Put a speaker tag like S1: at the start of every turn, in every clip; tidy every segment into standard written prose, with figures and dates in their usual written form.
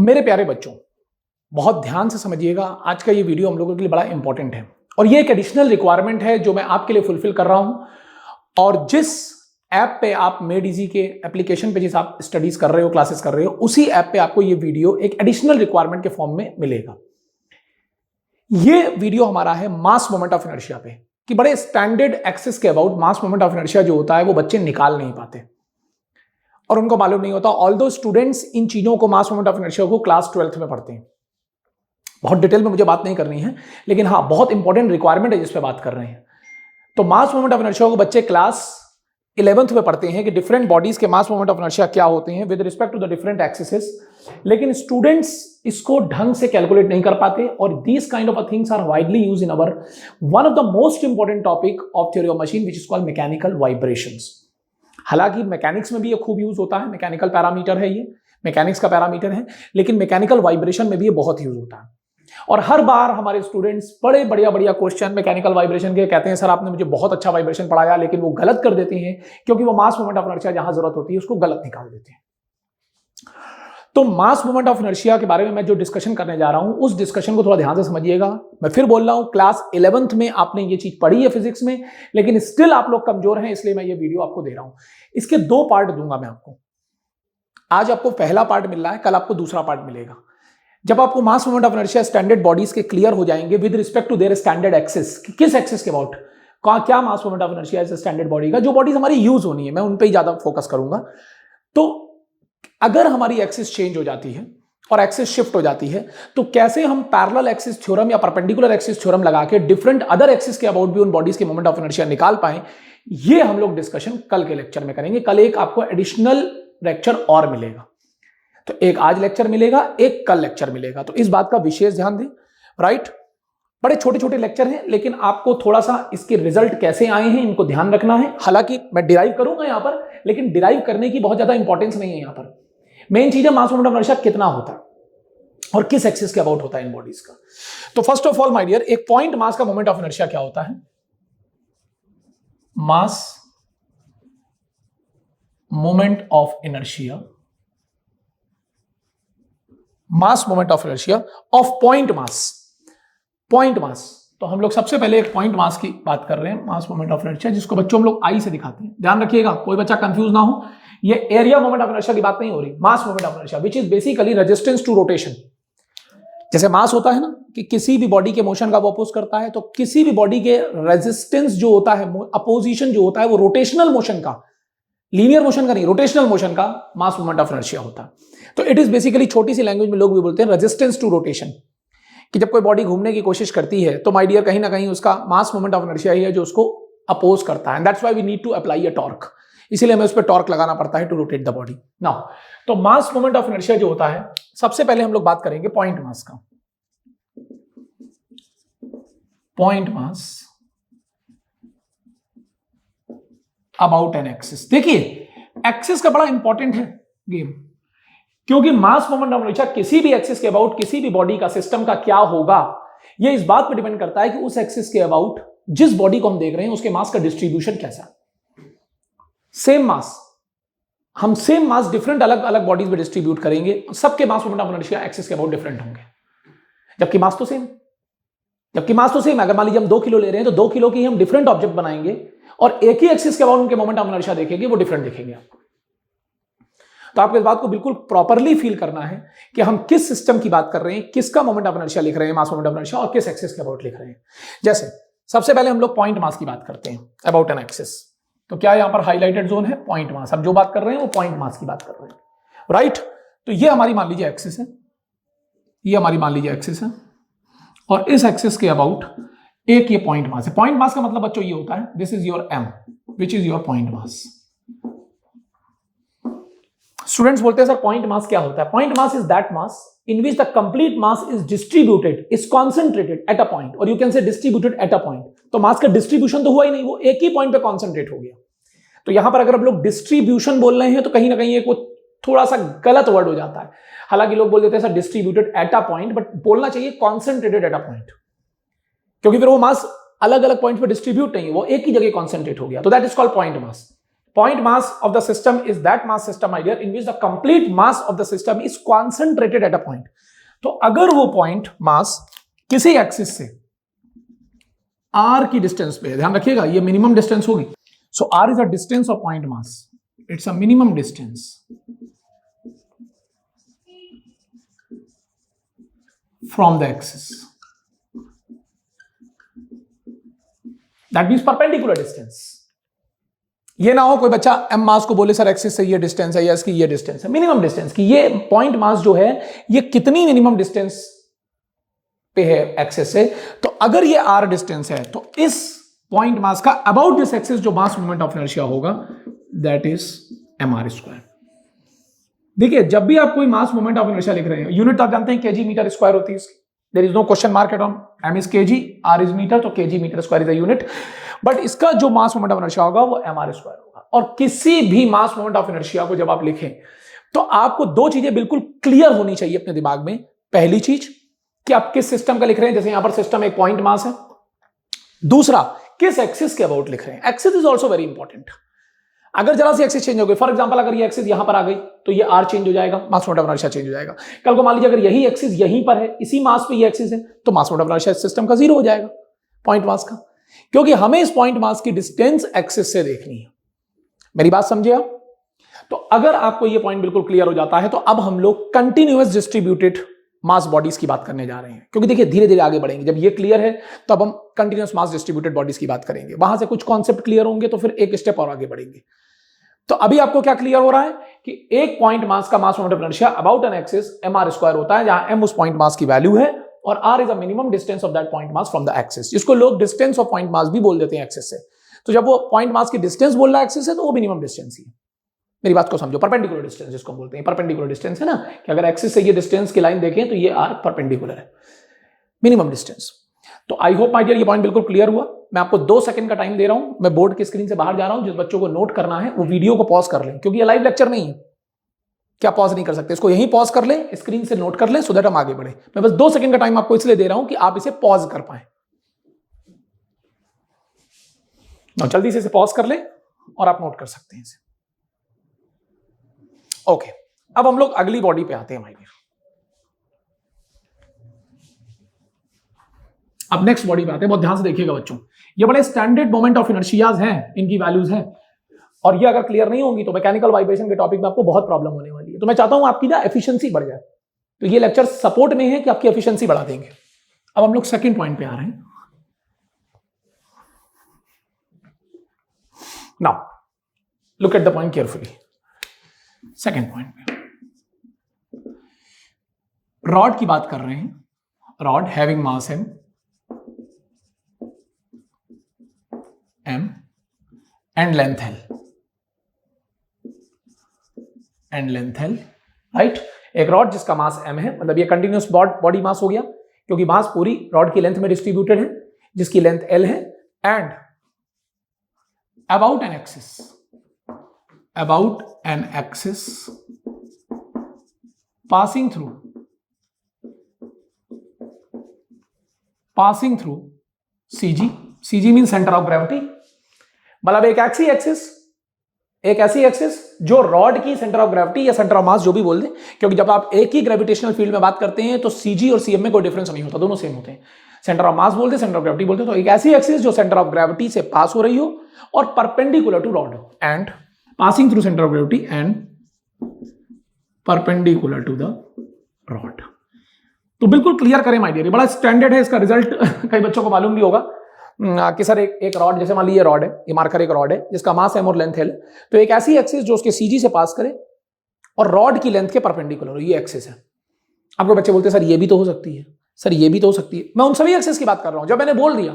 S1: मेरे प्यारे बच्चों, बहुत ध्यान से समझिएगा। आज का ये वीडियो हम लोगों के लिए बड़ा इंपॉर्टेंट है और ये एक एडिशनल रिक्वायरमेंट है जो मैं आपके लिए फुलफिल कर रहा हूं। और जिस ऐप पे आप मेड इजी के एप्लीकेशन पे जिस आप स्टडीज कर रहे हो, क्लासेस कर रहे हो, उसी ऐप पे आपको ये वीडियो एक एडिशनल रिक्वायरमेंट के फॉर्म में मिलेगा। ये वीडियो हमारा है मास मोमेंट ऑफ इनर्शिया पे, कि बड़े स्टैंडर्ड एक्सेस के about mass moment of inertia जो होता है वो बच्चे निकाल नहीं पाते और उनको मालूम नहीं होता। ऑल्दो स्टूडेंट्स इन चीजों को, मास मोमेंट ऑफ इनर्शिया को क्लास 12th में पढ़ते हैं। बहुत डिटेल में मुझे बात नहीं करनी है, लेकिन हाँ, बहुत इंपॉर्टेंट रिक्वायरमेंट है जिस पे बात कर रहे हैं। तो मास मोमेंट ऑफ इनर्शिया को बच्चे क्लास 11th में पढ़ते हैं कि डिफरेंट बॉडीज के मास मोमेंट ऑफ इनर्शिया क्या होते हैं with respect to the different axes. लेकिन स्टूडेंट्स इसको ढंग से कैलकुलेट नहीं कर पाते और these kind of things are widely used in our one of the most important topic of theory of machine, which is called mechanical vibrations. हालांकि mechanics में भी ये खूब यूज होता है, मैकेनिकल पैरामीटर है, ये मैकेनिक्स का पैरामीटर है, लेकिन मैकेनिकल वाइब्रेशन में भी ये बहुत यूज होता है। और हर बार हमारे स्टूडेंट्स बड़े बढ़िया क्वेश्चन मैकेनिकल वाइब्रेशन के कहते हैं, सर आपने मुझे बहुत अच्छा वाइब्रेशन पढ़ाया, लेकिन वो गलत कर देते हैं क्योंकि वो मास मोमेंट ऑफ इनर्शिया जहां जरूरत होती है उसको गलत निकाल देते हैं। तो मास मोमेंट ऑफ इनर्शिया के बारे में मैं जो डिस्कशन करने जा रहा हूं, उस डिस्कशन को थोड़ा ध्यान से समझिएगा। मैं फिर बोल रहा हूं, क्लास 11th में आपने ये चीज पढ़ी है फिजिक्स में, लेकिन स्टिल आप लोग कमजोर हैं, इसलिए मैं ये वीडियो आपको दे रहा हूं। इसके 2 पार्ट दूंगा मैं आपको। आज आपको पहला पार्ट मिल रहा है, कल आपको दूसरा पार्ट मिलेगा। जब आपको mass moment of inertia standard bodies के क्लियर हो जाएंगे with respect to their standard axis, किस एक्सिस के अबाउट क्या मास मोमेंट ऑफ इनर्शिया है स्टैंडर्ड बॉडी का, जो बॉडीज हमारी यूज होनी है, मैं उन पे ही ज्यादा फोकस करूंगा। तो अगर हमारी एक्सिस चेंज हो जाती है और एक्सिस शिफ्ट हो जाती है, तो कैसे हम पैरेलल एक्सिस थ्योरम या परपेंडिकुलर एक्सिस थ्योरम लगा के डिफरेंट अदर एक्सिस के अबाउट भी उन बॉडीज के मोमेंट ऑफ इनर्शिया निकाल पाए, ये हम लोग डिस्कशन कल के लेक्चर में करेंगे। कल एक आपको एडिशनल लेक्चर और मिलेगा, तो एक आज लेक्चर मिलेगा, एक कल लेक्चर मिलेगा। तो इस बात का विशेष ध्यान दें, राइट। बड़े छोटे छोटे लेक्चर हैं, लेकिन आपको थोड़ा सा इसके रिजल्ट कैसे आए हैं इनको ध्यान रखना है। हालांकि मैं डिराइव करूंगा यहां पर, लेकिन डिराइव करने की बहुत ज्यादा इंपॉर्टेंस नहीं है यहां पर। मेन चीज है मास मोमेंट ऑफ इनर्शिया कितना होता है और किस एक्सिस के अबाउट होता है इन बॉडीज का। तो first of all my dear, एक पॉइंट मास का मोमेंट ऑफ इनर्शिया क्या होता है? Mass moment of inertia, mass moment of inertia of point mass. Point mass, तो हम लोग सबसे पहले एक पॉइंट मास की बात कर रहे हैं, मास मोमेंट ऑफ इनर्शिया, जिसको बच्चों हम लोग आई से दिखाते हैं। ध्यान रखिएगा, कोई बच्चा कंफ्यूज ना हो, ये एरिया मोमेंट ऑफ इनर्शिया की बात नहीं हो रही, mass moment of inertia which is basically resistance to rotation. जैसे मास होता है ना कि किसी भी बॉडी के मोशन का वो अपोज करता है, तो किसी भी बॉडी के रेजिस्टेंस जो होता है, अपोजिशन जो होता है, वो रोटेशनल मोशन का, लीनियर मोशन का नहीं, रोटेशनल मोशन का मास मोमेंट ऑफ इनर्शिया होता है। तो इट इज बेसिकली, छोटी सी लैंग्वेज में लोग भी बोलते हैं रेजिस्टेंस टू रोटेशन, कि जब कोई बॉडी घूमने की कोशिश करती है तो माय डियर कहीं ना कहीं उसका मास मोमेंट ऑफ इनर्शिया ही है जो उसको अपोज करता है। That's why we need to apply a torque, इसीलिए हमें उस पर टॉर्क लगाना पड़ता है to rotate the body. Now, तो मास मोमेंट ऑफ इनर्शिया जो होता है, सबसे पहले हम लोग बात करेंगे पॉइंट मास का। Point mass about an axis. देखिए, एक्सिस का बड़ा इंपॉर्टेंट है गेम, क्योंकि मास मोमेंट ऑफ इनर्शिया किसी भी एक्सिस के अबाउट किसी भी बॉडी का, सिस्टम का क्या होगा, यह इस बात पर डिपेंड करता है कि उस एक्सिस के अबाउट जिस बॉडी को हम देख रहे हैं उसके मास का डिस्ट्रीब्यूशन कैसा। सेम मास, हम सेम मास डिफरेंट अलग अलग बॉडीज में डिस्ट्रीब्यूट करेंगे, सबके मास मोमेंट ऑफ इनर्शिया एक्सिस के अबाउट डिफरेंट होंगे, जबकि मास तो सेम। अगर मान लीजिए हम 2 किलो ले रहे हैं, तो 2 किलो की हम डिफरेंट ऑब्जेक्ट बनाएंगे और एक ही एक्सिस के अबाउट उनके मोमेंट ऑफ इनर्शिया देखेंगे, वो डिफरेंट दिखेंगे आपको। तो आपको इस बात को बिल्कुल प्रॉपरली फील करना है कि हम किस सिस्टम की बात कर रहे हैं, किसका मोमेंट ऑफ इनर्शिया लिख रहे हैं, मास मोमेंट ऑफ इनर्शिया, और किस एक्सिस के अबाउट लिख रहे हैं। जैसे सबसे पहले हम लोग पॉइंट मास की बात करते हैं अबाउट एन एक्सिस। तो क्या यहां पर हाईलाइटेड जोन है? पॉइंट मास। अब जो बात कर रहे हैं वो पॉइंट मास की बात कर रहे हैं, राइट। तो ये हमारी मान लीजिए एक्सिस है, ये हमारी मान लीजिए एक्सिस है, और इस एक्सिस के अबाउट एक ये पॉइंट मास है। पॉइंट मास का मतलब बच्चों ये होता है, this is your M which is your point mass. Students बोलते हैं सर पॉइंट मास क्या होता है? Point mass is that mass in which the complete mass is distributed, is concentrated at a point, or you can say distributed at a point। तो मास का distribution तो हुआ ही नहीं, वो एक ही पॉइंट पे कॉन्सेंट्रेट हो गया। तो यहां पर अगर हम लोग डिस्ट्रीब्यूशन बोल रहे हैं तो कहीं ना कहीं एक वो थोड़ा सा गलत वर्ड हो जाता है। हालांकि लोग बोल देते हैं sir distributed at a point, but बोलना चाहिए कॉन्सेंट्रेटेड एट अ पॉइंट, क्योंकि फिर वो मास अलग अलग पॉइंट पे डिस्ट्रीब्यूट नहीं है, वो एक ही जगह कॉन्सेंट्रेट हो गया। तो that is called point mass. point mass of the system is that mass system idea in which the complete mass of the system is concentrated at a point. तो अगर वो पॉइंट मास किसी axis से r की distance पे, ध्यान रखिएगा ये मिनिमम डिस्टेंस होगी. सो r is a distance of point mass, it's a minimum distance from the axis. That means perpendicular distance. ये ना हो कोई बच्चा एम मास को बोले सर एक्सिस से ये डिस्टेंस है या इसकी ये डिस्टेंस है. मिनिमम डिस्टेंस की ये पॉइंट मास जो है ये कितनी मिनिमम डिस्टेंस पे है एक्सिस से. तो अगर ये आर डिस्टेंस है तो इस पॉइंट मास का अबाउट दिस एक्सिस जो मास मोमेंट ऑफ इनर्शिया होगा that is M R square. देखिए जब भी आप कोई मास मोमेंट ऑफ इनर्शिया लिख रहे हैं, यूनिट आप जानते हैं केजी मीटर स्क्वायर होती है इसकी. There is no question mark at on. M is kg, R is metre, तो kg metre square is a unit. But इसका जो मास मोमेंट ऑफ इनर्शिया होगा वो एम आर स्क्वायर होगा. और किसी भी मास मोमेंट ऑफ इनर्शिया को जब आप लिखें तो आपको दो चीजें बिल्कुल क्लियर होनी चाहिए अपने दिमाग में. पहली चीज कि आप किस सिस्टम का लिख रहे हैं, जैसे यहां पर सिस्टम एक पॉइंट मास है. दूसरा किस एक्सिस के अबाउट लिख रहे हैं. Axis is also very important. अगर जरा सी एक्सिस चेंज हो गई, फॉर एग्जांपल अगर ये एक्सिस यहां पर आ गई तो ये आर चेंज हो जाएगा, मास मोमेंट ऑफ इनर्शिया चेंज हो जाएगा. कल को मान लीजिए अगर यही एक्सिस यहीं पर है, इसी मास पे ये एक्सिस है, तो mass moment of inertia system का जीरो हो जाएगा पॉइंट मास का. क्योंकि हमें इस पॉइंट मास की डिस्टेंस एक्सिस से देखनी है. मेरी बात समझे आप? तो अगर आपको ये पॉइंट बिल्कुल क्लियर हो जाता है तो अब हम लोग कंटिन्यूअस डिस्ट्रीब्यूटेड मास बॉडीज की बात करने जा रहे हैं. क्योंकि देखिए धीरे धीरे आगे बढ़ेंगे. जब ये क्लियर है तो अब हम कंटिन्यूअस मास डिस्ट्रीब्यूटेड बॉडीज की बात करेंगे. वहां से कुछ कॉन्सेप्ट क्लियर होंगे तो फिर एक स्टेप और आगे बढ़ेंगे. तो अभी आपको क्या क्लियर हो रहा है कि एक पॉइंट मास का mass moment of inertia about an axis M R square होता है, जहां एम उस पॉइंट मास की वैल्यू है और r is a minimum distance of that point mass from the axis. जिसको लोग डिस्टेंस ऑफ पॉइंट मास भी बोल देते हैं एक्सिस से. तो जब वो पॉइंट मास की डिस्टेंस बोल रहा है एक्सिस से तो वो मिनिमम डिस्टेंस ही है. मेरी बात को समझो. परपेंडिकुलर डिस्टेंस जिसको बोलते हैं, परपेंडिकुलर डिस्टेंस है ना, कि अगर एक्सिस से ये डिस्टेंस की लाइन देखें तो ये r परपेंडिकुलर है, मिनिमम डिस्टेंस. तो आई होप माय डियर ये पॉइंट बिल्कुल क्लियर हुआ. मैं आपको 2 सेकंड का टाइम दे रहा हूं. मैं बोर्ड की स्क्रीन से बाहर जा रहा हूं. जिस बच्चों को नोट करना है वो वीडियो को पॉज कर लें, क्योंकि ये लाइव लेक्चर नहीं है. क्या पॉज नहीं कर सकते? इसको यहीं पॉज कर लें, स्क्रीन से नोट कर लें, सो दैट हम आगे बढ़े. मैं बस 2 सेकंड का टाइम आपको इसलिए दे रहा हूं कि आप इसे पॉज कर पाए. जल्दी से इसे पॉज कर लें और आप नोट कर सकते हैं इसे. ओके, अब हम लोग अगली बॉडी पे आते हैं माय डियर. अब नेक्स्ट बॉडी पे आते हैं. बहुत ध्यान से देखिएगा बच्चों. ये बड़े स्टैंडर्ड मोमेंट ऑफ इनर्शियाज हैं, इनकी वैल्यूज हैं, और ये अगर क्लियर नहीं होंगी तो मैकेनिकल वाइब्रेशन के टॉपिक में आपको बहुत प्रॉब्लम होने वाली है. तो मैं चाहता हूं आपकी ना एफिशिएंसी बढ़ जाए. तो ये लेक्चर सपोर्ट में है कि आपकी एफिशिएंसी बढ़ा देंगे. अब हम लोग सेकंड पॉइंट पे आ रहे हैं. Now look at the point carefully. Second point पे रॉड की बात कर रहे हैं. Rod having mass m and length l, right. एक रॉड जिसका मास m है, मतलब ये कंटिन्यूअस बॉडी मास हो गया, क्योंकि मास पूरी रॉड की लेंथ में डिस्ट्रीब्यूटेड है, जिसकी लेंथ l है, and about an axis passing through CG means center of gravity. मतलब एक ऐसी एक्सिस जो रॉड की सेंटर ऑफ ग्रेविटी या सेंटर ऑफ मास जो भी बोल दें, क्योंकि जब आप एक ही ग्रेविटेशनल फील्ड में बात करते हैं तो CG और CM में कोई डिफरेंस नहीं होता, दोनों सेम होते हैं. सेंटर ऑफ मास बोलते हैं, सेंटर ऑफ ग्रेविटी बोलते हैं. तो एक ऐसी एक्सिस जो सेंटर ऑफ ग्रेविटी से पास हो रही हो और परपेंडिकुलर टू रॉड हो, and passing through centre of gravity and perpendicular to the rod. तो बिल्कुल क्लियर करें माय डियर. बड़ा स्टैंडर्ड है. इसका रिजल्ट कई बच्चों को मालूम भी होगा कि सर एक रॉड, जैसे मान लीजिए रॉड है, ये मार्कर एक रॉड है जिसका मास m और लेंथ l. तो एक ऐसी एक्सिस जो उसके CG से पास करे और रॉड की लेंथ के परपेंडिकुलर हो, ये एक्सिस है. आपको बच्चे बोलते हैं सर ये भी तो हो सकती है, सर ये भी तो हो सकती है. मैं उन सभी एक्सिस की बात कर रहा हूं जब मैंने बोल दिया,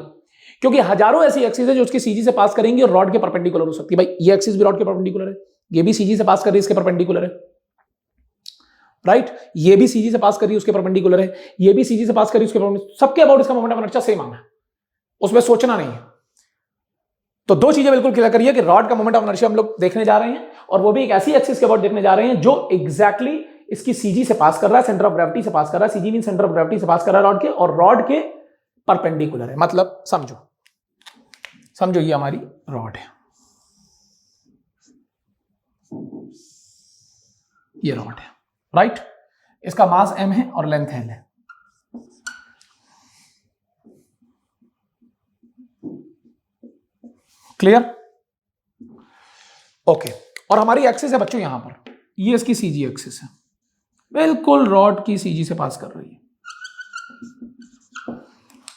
S1: क्योंकि हजारों ऐसी एक्सिस है जो उसके CG से पास करेंगी और रॉड के परपेंडिकुलर हो सकती है. भाई ये एक्सिस भी रॉड के परपेंडिकुलर है, ये भी CG से पास कर रही है, इसके परपेंडिकुलर है, राइट. ये भी CG से पास कर रही है, उसके परपेंडिकुलर है, ये भी CG से पास कर रही है, उसके परपेंडिकुलर. सबके अबाउट इसका मोमेंट ऑफ इनर्शिया सेम आना है, उसमें सोचना नहीं है. तो दो चीजें बिल्कुल क्लियर करिए कि रॉड का मोमेंट ऑफ इनर्शिया हम लोग देखने जा रहे हैं, और वो भी एक ऐसी एक्सिस के अबाउट देखने जा रहे हैं जो एग्जैक्टली इसकी CG से पास कर रहा है, सेंटर ऑफ ग्रेविटी से पास कर रहा है. CG mean centre of gravity से पास कर रहा है रॉड के, और रॉड के परपेंडिकुलर है. मतलब समझो ये हमारी रॉड है. ये रॉड है, राइट। इसका मास m है और लेंथ l है। क्लियर? ओके। और हमारी एक्सिस है बच्चों यहां पर, ये इसकी सीजी एक्सिस है, बिल्कुल रॉड की सीजी से पास कर रही है।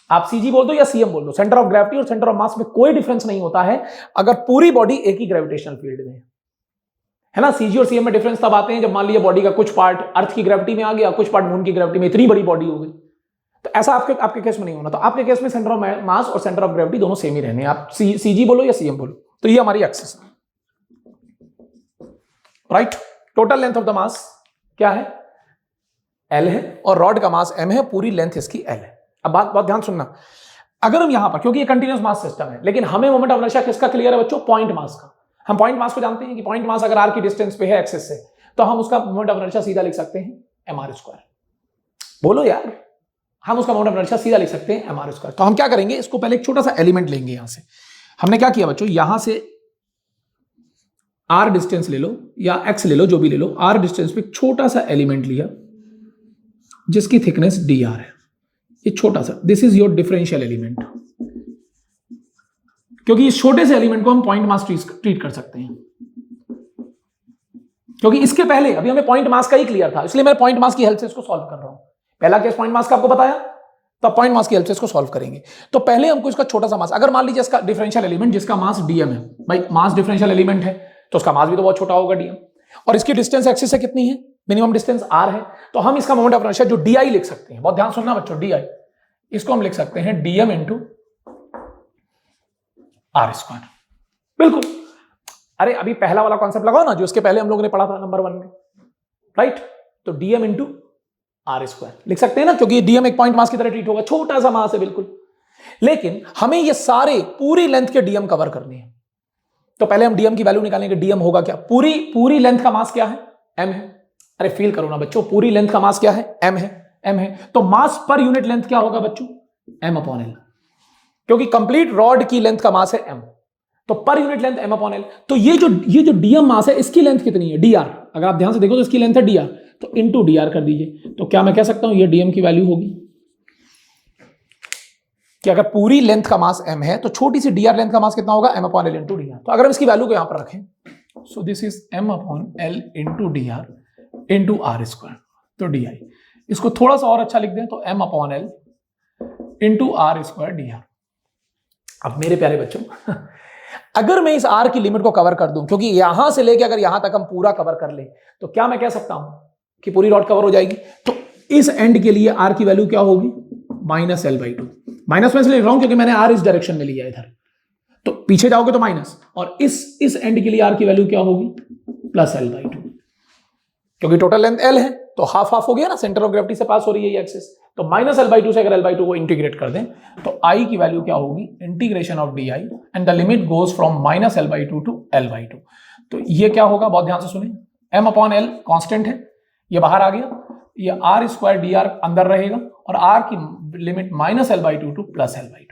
S1: आप सीजी बोल दो या सीएम बोल दो, सेंटर ऑफ ग्रेविटी और सेंटर ऑफ मास में कोई डिफरेंस नहीं होता है अगर पूरी बॉडी एक ही ग्रेविटेशनल फील्ड में है ना। सीजी और सीएम में डिफरेंस तब आते हैं जब मान लिया बॉडी का कुछ पार्ट अर्थ की ग्रेविटी में आ गया, कुछ पार्ट मून की ग्रेविटी में, इतनी बड़ी बॉडी हो गई। तो ऐसा आपके केस में नहीं होना। तो आपके केस में सेंटर ऑफ मास और सेंटर ऑफ ग्रेविटी दोनों सेम ही रहने हैं, आप सीजी बोलो या सीएम बोलो। तो ये हमारी एक्सिस है, right. Total length of the mass क्या है? L है, और रॉड का मास m है, पूरी लेंथ इसकी L है। अब बात बहुत ध्यान सुनना, अगर हम यहां पर, क्योंकि ये कंटिन्यूअस मास सिस्टम है, लेकिन हमें मोमेंट ऑफ इनर्शिया किसका क्लियर है बच्चों? पॉइंट मास का। हम पॉइंट मास को जानते हैं कि पॉइंट मास अगर r की डिस्टेंस पे है एक्सिस से, तो हम उसका मोमेंट ऑफ इनर्शिया सीधा लिख सकते हैं mr²। बोलो यार, हम उसका मोमेंट ऑफ इनर्शिया सीधा लिख सकते हैं mr²। तो हम क्या करेंगे, इसको पहले एक छोटा सा एलिमेंट लेंगे। यहां से हमने क्या किया बच्चों, यहां से r डिस्टेंस ले लो या x ले लो, जो भी ले लो, r डिस्टेंस पे एक छोटा सा एलिमेंट लिया जिसकी थिकनेस dr है, ये छोटा सा, this is your differential element. क्योंकि इस छोटे से एलिमेंट को हम पॉइंट मास ट्रीट कर सकते हैं, क्योंकि इसके पहले अभी हमें पॉइंट मास का ही क्लियर था, इसलिए मैं पॉइंट मास की हेल्प से इसको सॉल्व कर रहा हूं। पहला केस पॉइंट मास का आपको बताया, तब पॉइंट मास की हेल्प से इसको सॉल्व करेंगे। तो पहले हमको इसका छोटा सा मास, अगर मान लीजिए इसका डिफरेंशियल एलिमेंट जिसका मास dm है, भाई मास डिफरेंशियल एलिमेंट है तो उसका मास भी तो बहुत छोटा होगा dm, और इसकी डिस्टेंस एक्सिस से कितनी है? मिनिमम डिस्टेंस r है। तो हम इसका मोमेंट ऑफ इनर्शिया जो di लिख सकते हैं, बहुत ध्यान सुनना बच्चों, di, इसको हम लिख सकते हैं dm इंटू r²। बिल्कुल, अरे अभी पहला वाला कॉन्सेप्ट लगाओ ना जो इसके पहले हम लोगों ने पढ़ा था नंबर 1 में, राइट। तो dm इंटू r² लिख सकते हैं ना, क्योंकि dm एक पॉइंट मास की तरह ट्रीट होगा, छोटा सा मास है बिल्कुल। लेकिन हमें ये सारे पूरी लेंथ के dm कवर करने हैं, तो पहले हम dm की वैल्यू निकालेंगे। dm होगा क्या? पूरी लेंथ का मास क्या है? m है। अरे फील करो ना बच्चों, पूरी लेंथ का मास क्या है? m है। तो मास पर यूनिट लेंथ क्या होगा बच्चों? m/l, क्योंकि कंप्लीट रॉड की लेंथ का मास है m, तो पर यूनिट लेंथ m/l। तो ये जो dm मास है, इसकी लेंथ कितनी है? dr। अगर आप ध्यान से देखो तो इसकी लेंथ है dr, तो इंटू dr कर दीजिए। तो क्या मैं कह सकता हूं ये dm की वैल्यू होगी कि अगर पूरी लेंथ का मास m है तो छोटी सी dr लेंथ का मास कितना होगा? m/l into dr। तो अगर हम इसकी वैल्यू को यहां पर रखें, सो this is m/l into dr into r², तो di। इसको थोड़ा सा और अच्छा लिख दें तो m/l इंटू r² dr। अब मेरे प्यारे बच्चों, अगर मैं इस r की लिमिट को कवर कर दूं, क्योंकि यहां से लेके अगर यहां तक हम पूरा कवर कर लें, तो क्या मैं कह सकता हूं कि पूरी रॉड कवर हो जाएगी? तो इस एंड के लिए r की वैल्यू क्या होगी? -l/2। माइनस में इसलिए लिख रहा हूं क्योंकि मैंने r इस डायरेक्शन में लिया इधर, तो पीछे जाओगे तो माइनस, और इस एंड के लिए r की वैल्यू क्या होगी? +l/2, क्योंकि टोटल लेंथ l है तो हाफ हाफ हो गया ना, सेंटर ऑफ ग्रेविटी से पास हो रही है ये एक्सिस। तो -l/2 से अगर l/2 को इंटीग्रेट कर दें तो i की वैल्यू क्या होगी? Integration of di and the limit goes from -l/2 to l/2। तो ये क्या होगा? बहुत ध्यान से सुने, m/l कांस्टेंट है, ये बाहर आ गया, ये r² dr अंदर रहेगा, और r की लिमिट -l/2 टू +l/2,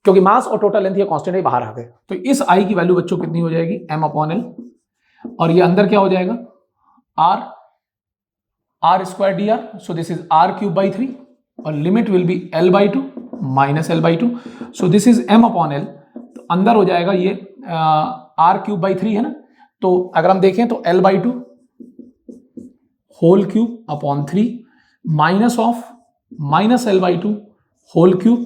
S1: क्योंकि मास और टोटल लेंथ ये कांस्टेंट है, बाहर आ गए। तो इस i की वैल्यू बच्चों कितनी हो जाएगी? m/l, और ये अंदर क्या हो जाएगा? r² dr, so this is r³/3, और limit will be l/2 -l/2, so this is m/l। तो अंदर हो जाएगा ये r³/3 है ना, तो अगर हम देखें तो l/2 whole cube upon 3 minus of -l/2 whole cube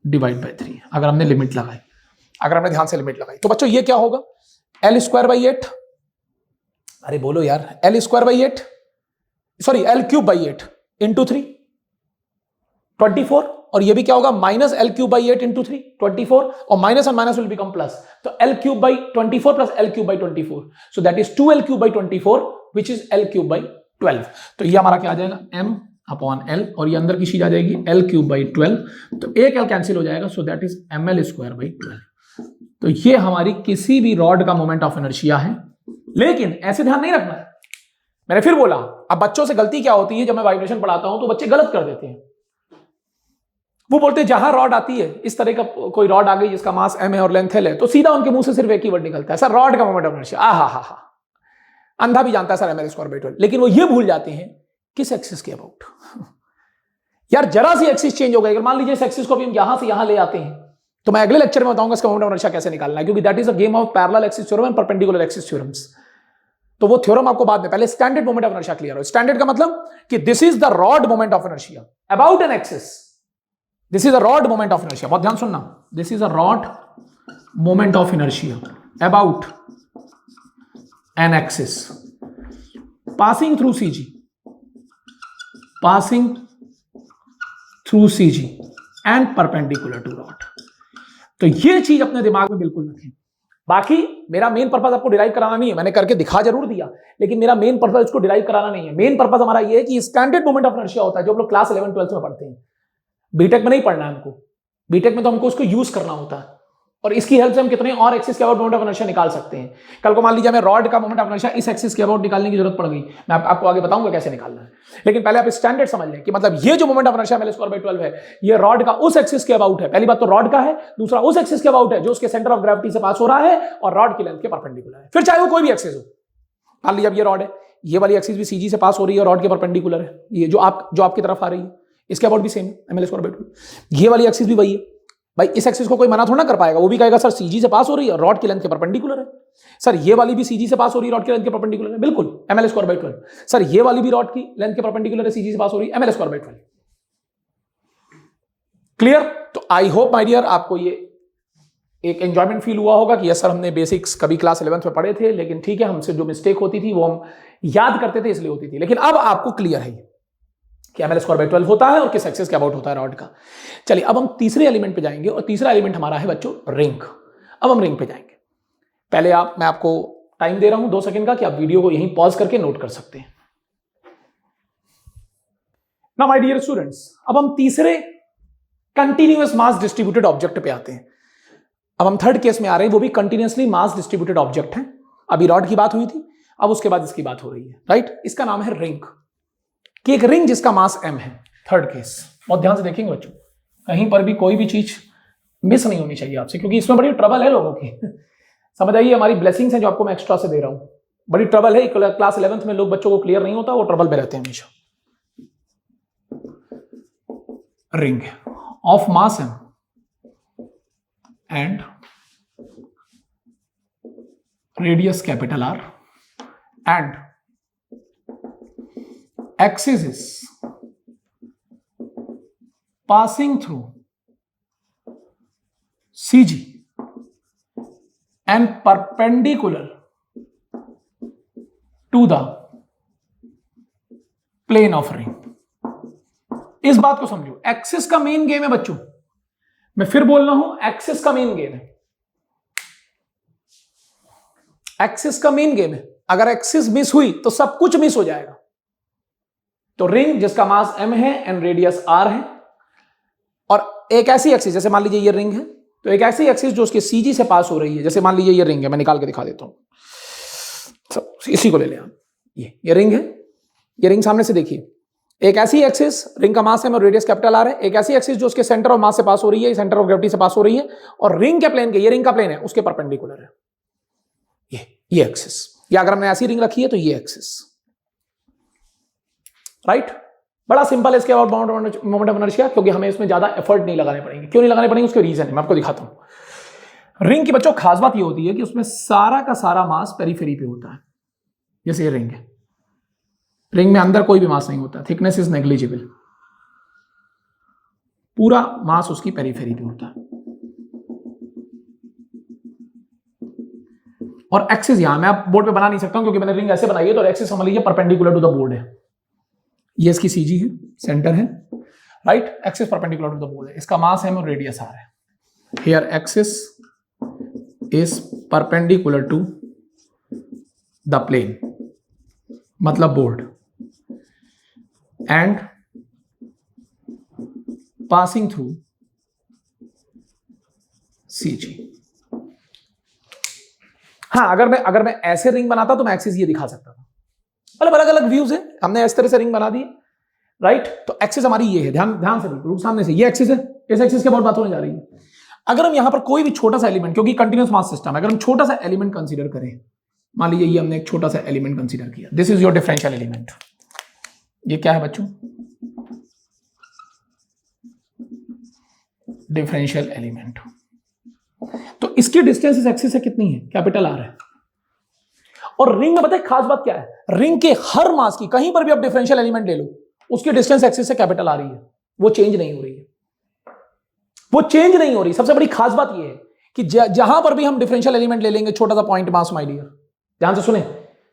S1: divide by 3, अगर हमने लिमिट लगाई, अगर हमने ध्यान से लिमिट लगाई। तो बच्चों ये क्या होगा? l²/8, अरे बोलो यार, l²/8, सॉरी l³/8 इंटू 3 24, और ये भी क्या होगा? -l³/8 इंटू 3 24, और माइनस और माइनस विल बिकम प्लस, तो l³/24 plus l³/24, so that is 2l³/24 which is l³/12। तो ये हमारा क्या आ जाएगा? m/l, और ये अंदर की चीज आ जाएगी l³/12, तो एक l कैंसिल हो जाएगा, सो दैट इज ml²/12। तो ये हमारी किसी भी रॉड का मोमेंट ऑफ इनर्शिया है। लेकिन ऐसे ध्यान नहीं रखना है, मैंने फिर बोला, अब बच्चों से गलती क्या होती है, जब मैं वाइब्रेशन पढ़ाता हूं तो बच्चे गलत कर देते हैं। वो बोलते हैं जहां रॉड आती है, इस तरह का कोई रॉड आ गई जिसका मास m है और लेंथ l है, तो सीधा उनके मुंह से सिर्फ एक ही वर्ड निकलता है, सर रॉड का मोमेंट ऑफ इनर्शिया। अंधा भी जानता है सर ml स्क्वायर बाई 12, लेकिन वो ये भूल जाते हैं किस एक्सिस के अबाउट। यार जरा सी एक्सिस चेंज हो गई, अगर मान लीजिए इस एक्सिस को भी हम यहां से यहां ले आते हैं, तो मैं अगले लेक्चर में बताऊंगा इसका मोमेंट ऑफ इनर्शिया कैसे निकालना है, क्योंकि that is a game of parallel axis theorem and perpendicular axis theorems. तो वो थ्योरम आपको बाद में, पहले standard moment of inertia clear हो। स्टैंडर्ड का मतलब कि this is the rod moment of inertia about an axis, this is a rod moment of inertia, बहुत ध्यान सुनना, this is a rod moment of inertia about an axis passing through CG, passing through CG and perpendicular to rod। तो ये चीज अपने दिमाग में बिल्कुल रखें। बाकी मेरा मेन पर्पस आपको डिराइव कराना नहीं है, मैंने करके दिखा जरूर दिया, लेकिन मेरा मेन पर्पस इसको डिराइव कराना नहीं है। मेन पर्पस हमारा ये है कि स्टैंडर्ड मोमेंट ऑफ इनर्शिया होता है जो हम लोग क्लास 11 12 में पढ़ते हैं, बीटेक में नहीं पढ़ना है हमको। बीटेक में तो हमको उसको यूज करना होता है, और इसकी हेल्प से हम कितने और एक्सिस के अबाउट मोमेंट ऑफ इनर्शिया निकाल सकते हैं। कल को मान लीजिए हमें रॉड का मोमेंट ऑफ इनर्शिया इस एक्सिस के अबाउट निकालने की जरूरत पड़ गई, मैं आपको आगे बताऊंगा कैसे निकालना है, लेकिन पहले आप स्टैंडर्ड समझ लें कि मतलब ये जो moment of inertia ml square by 12 है, ये रॉड का उस एक्सिस के अबाउट है। पहली बात तो रॉड का है, दूसरा उस एक्सिस के अबाउट है जो उसके सेंटर ऑफ ग्रेविटी से पास हो रहा है और रॉड की लेंथ के परपेंडिकुलर है। फिर चाहे वो कोई भी एक्सिस हो, मान लीजिए अब ये रॉड है, ये वाली एक्सिस भी सीजी से पास हो रही है, रॉड के परपेंडिकुलर है, ये जो आपकी तरफ आ रही है, इसके अबाउट भी सेम है ml स्क्वायर बाई 12। ये वाली एक्सिस भी वही है भाई, इस एक्सिस को कोई मना थोड़ा ना कर पाएगा, वो भी कहेगा सर सीजी से पास हो रही है, रॉड की लेंथ के परपेंडिकुलर है। सर ये वाली भी सीजी से पास हो रही है, रॉड की लेंथ के परपेंडिकुलर है, बिल्कुल ml स्क्वायर बाई 12। सर ये वाली भी रॉड की लेंथ के परपेंडिकुलर है, सीजी से पास हो रही है, ml स्क्वायर बाई 12। क्लियर? तो आई होप माय डियर आपको ये एक एंजॉयमेंट फील हुआ होगा कि यस सर हमने बेसिक्स कभी क्लास 11 में पढ़े थे, लेकिन ठीक है हमसे जो मिस्टेक होती थी वो हम याद करते थे इसलिए होती थी, लेकिन अब आपको क्लियर है कि ml स्क्वायर बाई 12 होता है और किस एक्सिस के अबाउट होता है रॉड का। चलिए अब हम तीसरे एलिमेंट पे जाएंगे, और तीसरा एलिमेंट हमारा है बच्चों रिंग। अब हम रिंग पे जाएंगे। पहले मैं आपको टाइम दे रहा हूं 2 सेकंड का कि आप वीडियो को यहीं पॉज करके नोट कर सकते हैं। नाउ माय डियर स्टूडेंट्स, अब हम तीसरे कंटिन्यूअस मास डिस्ट्रीब्यूटेड ऑब्जेक्ट पे आते हैं। अब हम थर्ड केस में आ रहे हैं, वो भी कंटिन्यूअसली मास डिस्ट्रीब्यूटेड ऑब्जेक्ट है। अभी रॉड की बात हुई थी, अब उसके बाद इसकी बात हो रही है, राइट? इसका नाम है रिंग, कि एक रिंग जिसका मास m है। थर्ड केस बहुत ध्यान से देखेंगे बच्चों, कहीं पर भी कोई भी चीज मिस नहीं होनी चाहिए आपसे, क्योंकि इसमें बड़ी ट्रबल है लोगों की। समझ आइए, हमारी ब्लेसिंग्स हैं जो आपको मैं एक्स्ट्रा से दे रहा हूं। बड़ी ट्रबल है, क्लास 11 में लोग बच्चों को क्लियर नहीं होता, वो ट्रबल में रहते हैं हमेशा। Ring of mass m and radius capital R and axis is passing through CG and perpendicular to the plane of ring। इस बात को समझो, एक्सिस का मेन गेम है बच्चों, मैं फिर बोल रहा हूं, एक्सिस का मेन गेम है, एक्सिस का मेन गेम है। अगर एक्सिस मिस हुई तो सब कुछ मिस हो जाएगा। तो रिंग जिसका मास m है एंड रेडियस r है, और एक ऐसी एक्सिस, जैसे मान लीजिए ये रिंग है, तो एक ऐसी एक्सिस जो उसके सीजी से पास हो रही है, जैसे मान लीजिए ये रिंग है, मैं निकाल के दिखा देता हूं, इसी को ले लें आप, ये रिंग है, ये रिंग सामने से देखिए, एक ऐसी एक्सिस रिंग का मास m और रेडियस कैपिटल r है, एक ऐसी एक्सिस जो उसके सेंटर ऑफ मास से पास हो रही है, सेंटर ऑफ ग्रेविटी से पास हो रही है, और रिंग के प्लेन के, ये रिंग का प्लेन है, उसके परपेंडिकुलर है ये एक्सिस। या अगर हमने ऐसी रिंग रखी है तो ये एक्सिस, राइट? बड़ा सिंपल है इसके अबाउट मोमेंट ऑफ इनर्शिया, क्योंकि हमें इसमें ज्यादा एफर्ट नहीं लगाने पड़ेंगे। क्यों नहीं लगाने पड़ेंगे, उसके रीजन है, मैं आपको दिखाता हूं। रिंग की बच्चों खास बात ये होती है कि उसमें सारा का सारा मास पेरीफेरी पे होता है। जैसे ये रिंग है, रिंग में अंदर कोई भी मास नहीं होता, थिकनेस इज नेग्लिजिबल, पूरा मास उसकी पेरीफेरी पे होता है। और एक्सिस यहां मैं आप बोर्ड पे बना नहीं सकता हूं, क्योंकि मैंने रिंग ऐसे बनाई है, तो एक्सिस समझ लीजिए परपेंडिकुलर टू द बोर्ड है। ये इसकी सीजी है, सेंटर है, right? Axis perpendicular to the board है, इसका मास m और रेडियस r है। Here axis is perpendicular to the plane, मतलब board, and passing through CG। हाँ, अगर मैं ऐसे रिंग बनाता तो मैं एक्सिस ये दिखा सकता था। मतलब अलग अलग व्यूज है, हमने इस तरह से रिंग बना दी, राइट? तो एक्सिस हमारी ये है, ध्यान से देखो, सामने से ये एक्सिस है, इस एक्सिस के बहुत बात होने जा रही है। अगर हम यहां पर कोई भी छोटा सा एलिमेंट, क्योंकि कंटिन्यूअस मास सिस्टम है, अगर हम छोटा सा एलिमेंट कंसीडर करें, मान लीजिए ये हमने एक छोटा सा एलिमेंट कंसीडर किया, this is your differential element. ये क्या है बच्चों? Differential element. तो इसकी डिस्टेंस इस एक्सिस से कितनी है? कैपिटल आर है। और रिंग में पता है खास बात क्या है? रिंग के हर मास की, कहीं पर भी आप डिफरेंशियल एलिमेंट ले लो, उसकी डिस्टेंस एक्सिस से कैपिटल आ रही है, वो चेंज नहीं हो रही है, वो चेंज नहीं हो रही। सबसे बड़ी खास बात ये है कि जहां पर भी हम डिफरेंशियल एलिमेंट ले लेंगे, छोटा सा पॉइंट मास माय डियर, ध्यान से सुने,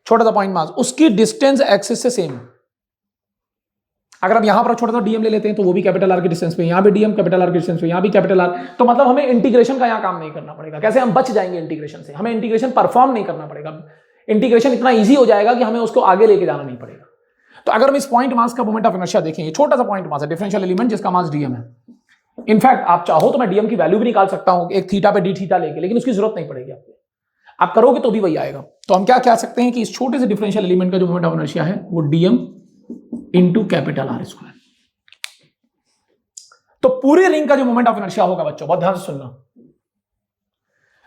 S1: छोटा सा पॉइंट मास, उसकी डिस्टेंस एक्सिस से सेम है। अगर आप यहां पर छोटा सा डीएम ले लेते हैं तो वो भी कैपिटल आर की डिस्टेंस पे, यहां भी डीएम कैपिटल आर की डिस्टेंस पे, यहां भी कैपिटल आर, तो मतलब हमें इंटीग्रेशन का यहां काम नहीं करना पड़ेगा। कैसे हम बच जाएंगे इंटीग्रेशन से? हमें इंटीग्रेशन परफॉर्म नहीं करना पड़ेगा, इंटीग्रेशन इतना इजी हो जाएगा कि हमें उसको आगे लेके जाना नहीं पड़ेगा। तो अगर हम इस पॉइंट मास का मोमेंट ऑफ इनर्शिया देखें, छोटा सा पॉइंट मास है, डिफरेंशियल एलिमेंट जिसका मास डीएम है। इनफैक्ट आप चाहो तो मैं डीएम की वैल्यू भी निकाल सकता हूं एक थीटा पे डी थीटा लेके, लेकिन उसकी जरूरत नहीं पड़ेगी आपको, आप करोगे तो भी वही आएगा। तो हम क्या कह सकते हैं कि इस छोटे से डिफरेंशियल एलिमेंट का जो मोमेंट ऑफ इनर्शिया है वो DM into capital R square. तो पूरी रिंग का जो मोमेंट ऑफ इनर्शिया होगा बच्चों, बहुत ध्यान से सुनना,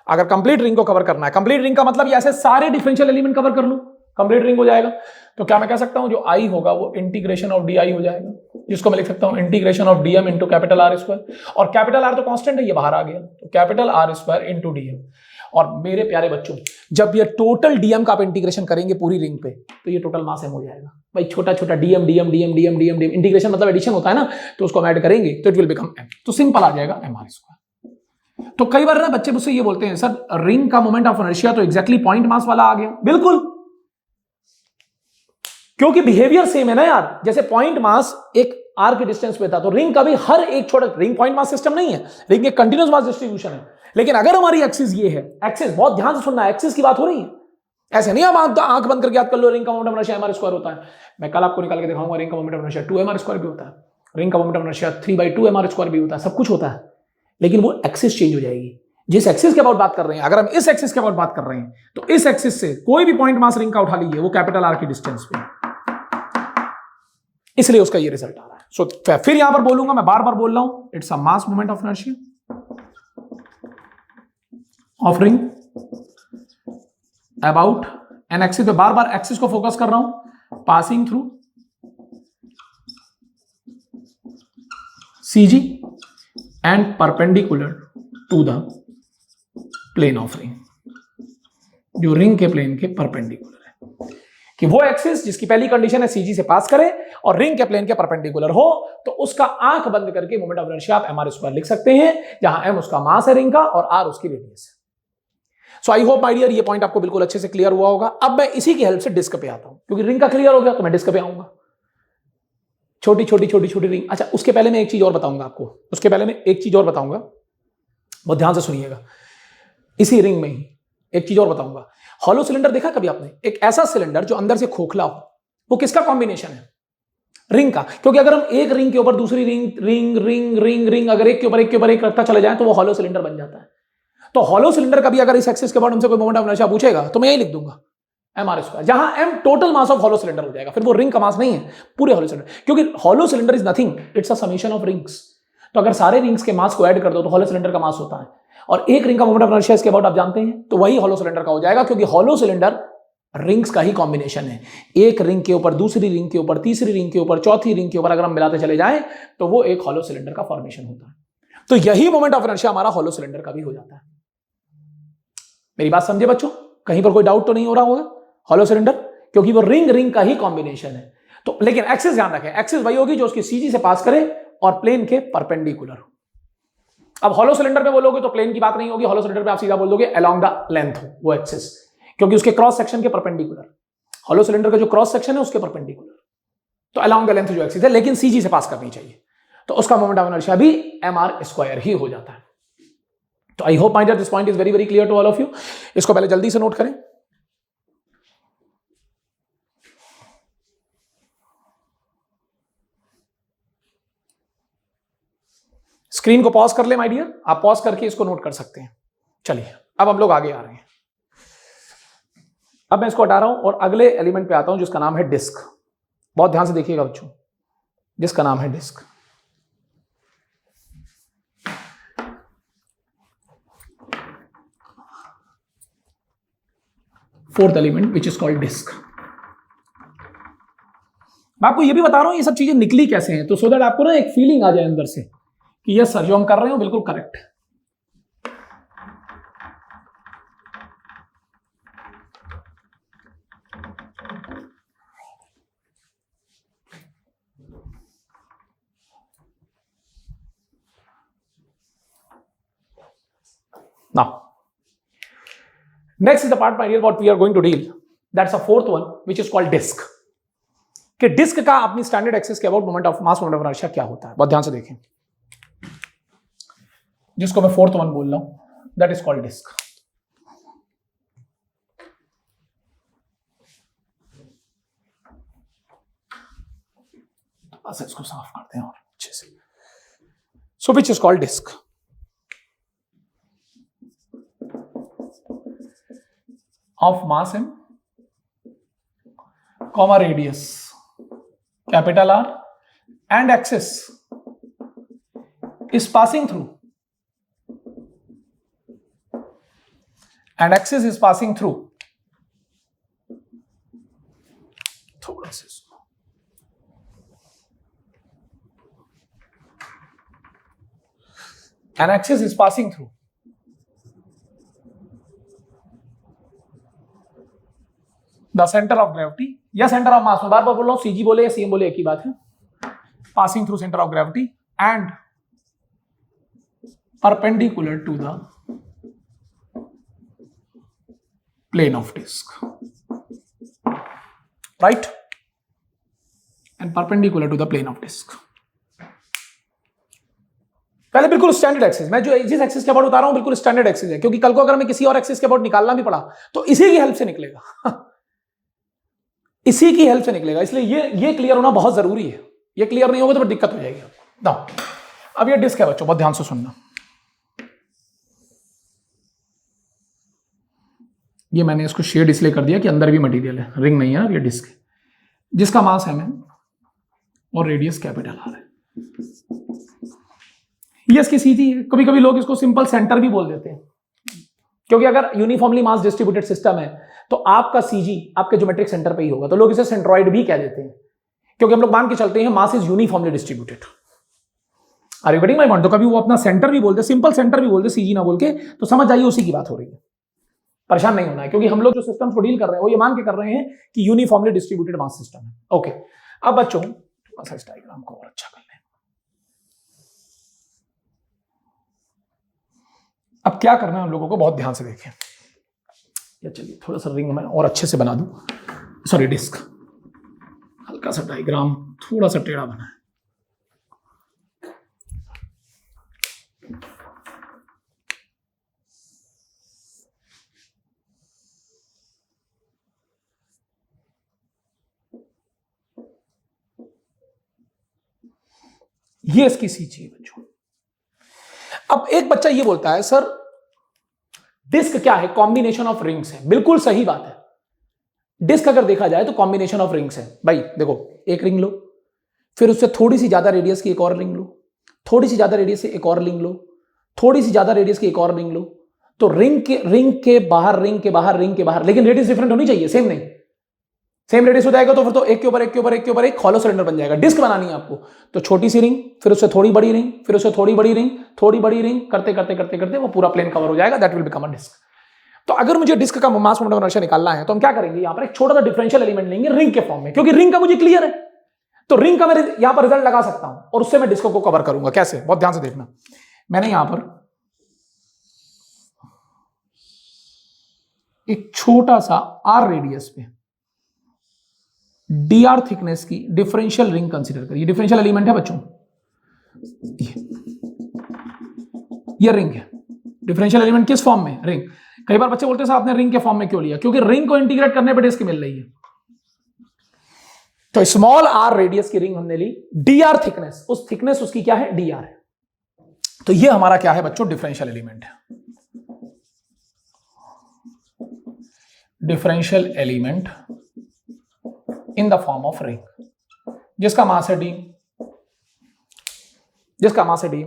S1: अगर कंप्लीट रिंग को कवर करना है, कंप्लीट रिंग का मतलब ऐसे सारे डिफरेंशियल एलिमेंट कवर कर लो, कंप्लीट रिंग हो जाएगा। तो क्या मैं कह सकता हूं जो आई होगा वो इंटीग्रेशन ऑफ डी आई हो जाएगा, जिसको मैं लिख सकता हूं integration of DM into capital R square. और कैपिटल आर तो कांस्टेंट है, ये बाहर आ गया, तो capital R square into DM. और मेरे प्यारे बच्चों, जब ये टोटल डीएम का आप इंटीग्रेशन करेंगे पूरी रिंग पे, तो ये टोटल मास एम हो जाएगा। भाई छोटा छोटा DM DM DM DM DM DM, integration मतलब एडिशन होता है ना, तो उसको हम ऐड करेंगे तो इट विल बिकम एम, तो सिंपल आ जाएगा एम आर स्क्वायर। तो कई बार ना बच्चे मुझसे ये बोलते हैं सर रिंग का मोमेंट ऑफ इनर्शिया तो एग्जैक्टली पॉइंट मास वाला आ गया। बिल्कुल, क्योंकि बिहेवियर सेम है ना यार, जैसे पॉइंट मास एक आर की डिस्टेंस पे था, तो रिंग का भी हर एक छोटा, रिंग पॉइंट मास सिस्टम नहीं है, रिंग एक कंटिन्यूस मास डिस्ट्रीब्यूशन है। लेकिन अगर हमारी एक्सिस ये है, एक्सिस बहुत ध्यान से सुनना, एक्सिस की बात हो रही है, ऐसे नहीं आप आंख बंद करके याद कर लो रिंग का moment of inertia M R square होता है। मैं कल आपको निकाल के दिखाऊंगा, रिंग का moment of inertia 2 M R square भी होता है, रिंग का moment of inertia 3/2 M R square भी होता है, सब कुछ होता है। लेकिन वो एक्सिस चेंज हो जाएगी। जिस एक्सिस के अबाउट बात कर रहे हैं, अगर हम इस एक्सिस के अबाउट बात कर रहे हैं, तो इस एक्सिस से कोई भी पॉइंट मास रिंग का उठा लीजिए, वो कैपिटल आर की डिस्टेंस पे, इसलिए उसका ये रिजल्ट आ रहा है। सो फिर यहां पर बोलूंगा, मैं बार बार बोल रहा हूं, it's a mass moment of inertia of ring about an axis पे, बार बार एक्सिस को फोकस कर रहा हूं, passing through CG and perpendicular to the plane of ring, जो रिंग के प्लेन के परपेंडिकुलर है। कि वो एक्सिस जिसकी पहली कंडीशन है सीजी से पास करे और रिंग के प्लेन के परपेंडिकुलर हो, तो उसका आंख बंद करके मोमेंट ऑफ इनर्शिया आप एम आर स्क्वायर लिख सकते हैं, जहां एम उसका मास है रिंग का और आर उसकी रेडियस है। सो आई होप माय डियर ये पॉइंट आपको बिल्कुल अच्छे से क्लियर हुआ होगा। अब मैं इसी की हेल्प से डिस्क पे आता हूं, क्योंकि रिंग का क्लियर हो गया तो मैं डिस्क पे आऊंगा। छोटी छोटी छोटी छोटी रिंग। अच्छा, उसके पहले मैं एक चीज और बताऊंगा आपको, उसके पहले मैं एक चीज और बताऊंगा, बहुत ध्यान से सुनिएगा। इसी रिंग में ही एक चीज और बताऊंगा। हॉलो सिलेंडर देखा कभी आपने? एक ऐसा सिलेंडर जो अंदर से खोखला हो, वो किसका कॉम्बिनेशन है? रिंग का। क्योंकि अगर हम एक रिंग के ऊपर दूसरी ring ring ring ring ring अगर एक के ऊपर एक के ऊपर एक रखता चले जाए तो वो हॉलो सिलेंडर बन जाता है। तो हॉलो सिलेंडर का भी अगर इस एक्सिस के बाद हमसे कोई मोमेंट ऑफ इनर्शिया पूछेगा तो मैं यही लिख दूंगा एम आर स्क्वायर, जहां M total mass of hollow cylinder हो जाएगा। फिर वो रिंग का मास नहीं है, पूरे हॉलो सिलेंडर, क्योंकि hollow cylinder is nothing, it's a summation of rings. तो अगर सारे रिंग्स के मास को ऐड कर दो तो हॉलो सिलेंडर का मास होता है, और एक रिंग का मोमेंट ऑफ इनर्शिया इसके अबाउट आप जानते हैं, तो वही हॉलो सिलेंडर का हो जाएगा, क्योंकि हॉलो सिलेंडर रिंग्स का ही कॉम्बिनेशन है। एक रिंग के ऊपर दूसरी रिंग के ऊपर तीसरी रिंग के ऊपर चौथी रिंग के ऊपर अगर हम मिलाते चले जाएं तो वो एक हॉलो सिलेंडर का फॉर्मेशन होता है। तो यही मोमेंट ऑफ इनर्शिया हमारा हॉलो सिलेंडर का भी हो जाता है। मेरी बात समझे बच्चों? कहीं पर कोई डाउट तो नहीं हो रहा होगा? हॉलो सिलेंडर, क्योंकि वो रिंग रिंग का ही कॉम्बिनेशन है। तो लेकिन एक्सिस ध्यान रखें, एक्सिस वही होगी जो उसकी सीजी से पास करे और प्लेन के परपेंडिकुलर हो। अब हॉलो सिलेंडर पे बोलोगे तो प्लेन की बात नहीं होगी, हॉलो सिलेंडर पे आप सीधा बोल दोगे अलोंग द लेंथ हो वो एक्सिस, क्योंकि उसके क्रॉस सेक्शन के परपेंडिकुलर, हॉलो सिलेंडर का जो क्रॉस सेक्शन है उसके परपेंडिकुलर, तो अलोंग द लेंथ जो एक्सिस है, लेकिन सीजी से पास करनी चाहिए, तो उसका मोमेंट ऑफ इनर्शिया भी एम आर स्क्वायर ही हो जाता है। तो I hope my dear this point is very very clear to all of you. इसको पहले जल्दी से नोट करें। स्क्रीन को पॉज कर ले माय डियर, आप पॉज करके इसको नोट कर सकते हैं। चलिए अब हम लोग आगे आ रहे हैं। अब मैं इसको हटा रहा हूं और अगले एलिमेंट पे आता हूं जिसका नाम है डिस्क। बहुत ध्यान से देखिएगा बच्चों, जिसका नाम है disc. Fourth element which is called disc. मैं आपको ये भी बता रहा हूं ये सब चीजें निकली कैसे हैं, तो सो दैट आपको ना एक फीलिंग आ जाए अंदर से कि यस सर जो हम कर रहे हो बिल्कुल करेक्ट है। Now, next is the part, my dear, what we are going to deal. That's the fourth one, which is called disk. कि डिस्क का अपनी स्टैंडर्ड एक्सिस के about moment of mass moment of inertia क्या होता है, बहुत ध्यान से देखें, जिसको मैं फोर्थ वन बोल रहा हूं, दैट इज कॉल्ड डिस्क। बस इसको साफ करते हैं और अच्छे से। So which is called disc. of mass m, comma radius capital R and axis is passing through, and axis is passing through, थोड़ा सा and axis is passing through the centre of gravity या centre of मास, में बार बार बोल रहा हूं, CG बोले या CM बोले एक ही बात है, passing through centre of gravity and perpendicular to the plane of disc, right, and perpendicular to the plane of disc. पहले बिल्कुल स्टैंडर्ड एक्सिस, मैं जो जिस एक्सिस के अबाउट बता रहा हूं बिल्कुल स्टैंडर्ड एक्सिस है, क्योंकि कल को अगर मैं किसी और एक्सिस के अबाउट निकालना भी पड़ा तो इसी की हेल्प से निकलेगा इसी की हेल्प से निकलेगा, इसलिए ये क्लियर होना बहुत जरूरी है। ये क्लियर नहीं होगा तो फिर दिक्कत हो जाएगी आपको। अब ये डिस्क है बच्चों, बहुत ध्यान से सुनना। ये मैंने इसको शेड इसलिए कर दिया कि अंदर भी मटेरियल है, रिंग नहीं है, ये डिस्क है जिसका मास है m और रेडियस कैपिटल R है। ये इसकी सीधी है, कभी कभी लोग इसको सिंपल सेंटर भी बोल देते हैं, क्योंकि अगर यूनिफॉर्मली मास डिस्ट्रीब्यूटेड सिस्टम है तो आपका सीजी आपके ज्योमेट्रिक सेंटर पे ही होगा, तो लोग इसे सेंट्रॉइड भी कह देते हैं, क्योंकि हम लोग मान के चलते हैं mass is uniformly distributed. Are you getting my point? तो कभी वो अपना सेंटर भी बोलते, सिंपल सेंटर भी बोलते, सीजी ना बोल के, तो समझ जाइए उसी की बात हो रही है। परेशान नहीं होना है, क्योंकि हम लोग जो सिस्टम्स को डील कर रहे हैं वो ये मान के कर रहे हैं कि यूनिफॉर्मली डिस्ट्रीब्यूटेड मास सिस्टम है। ओके, अब बच्चों थोड़ा सा इस डायग्राम को और अच्छा कर लें। अब क्या करना है हम लोगों को, बहुत ध्यान से देखें। या चलिए थोड़ा सा रिंग में और अच्छे से बना दूं, सॉरी डिस्क, हल्का सा डायग्राम थोड़ा सा टेढ़ा बना है। ये इसकी सीजी है बच्चों। अब एक बच्चा ये बोलता है सर डिस्क क्या है? कॉम्बिनेशन ऑफ रिंग्स है। बिल्कुल सही बात है, डिस्क अगर देखा जाए तो कॉम्बिनेशन ऑफ रिंग्स है। भाई देखो, एक रिंग लो, फिर उससे थोड़ी सी ज्यादा रेडियस की एक और रिंग लो, थोड़ी सी ज्यादा रेडियस से एक और रिंग लो, थोड़ी सी ज्यादा रेडियस की एक और रिंग लो, तो रिंग के बाहर, रिंग के बाहर, रिंग के बाहर, लेकिन रेडियस डिफरेंट होनी चाहिए, सेम नहीं। सेम रेडियस हो जाएगा तो फिर तो एक के ऊपर एक के ऊपर एक के ऊपर एक हॉलो सिलेंडर बन जाएगा। डिस्क बनानी है आपको तो छोटी सी रिंग, फिर उससे थोड़ी बड़ी रिंग, फिर उससे थोड़ी बड़ी रिंग, थोड़ी बड़ी रिंग, करते करते करते करते वो पूरा प्लेन कवर हो जाएगा, that will become a disc. तो अगर मुझे डिस्क का मास मोमेंट ऑफ इनर्शिया निकालना है तो हम क्या करेंगे, यहां पर एक छोटा सा डिफरेंशियल एलिमेंट लेंगे रिंग के फॉर्म में, क्योंकि रिंग का मुझे क्लियर है, तो रिंग का मैं यहां पर रिजल्ट लगा सकता हूं और उससे मैं डिस्क को कवर करूंगा। कैसे? बहुत ध्यान से देखना। मैंने यहां पर एक छोटा सा आर रेडियस पे dr थिकनेस की डिफरेंशियल रिंग कंसीडर करिए। डिफरेंशियल एलिमेंट है बच्चों, ये रिंग है। डिफरेंशियल एलिमेंट किस फॉर्म में? रिंग। कई बार बच्चे बोलते हैं साहब आपने रिंग के फॉर्म में क्यों लिया? क्योंकि रिंग को इंटीग्रेट करने पे डिस्क मिल रही है। तो स्मॉल आर रेडियस की रिंग हमने ली, dr थिकनेस, उस थिकनेस उसकी क्या है? dr है। तो ये हमारा क्या है बच्चों? डिफरेंशियल एलिमेंट है। Differential element in the form of ring, जिसका मास है d, जिसका मास है d।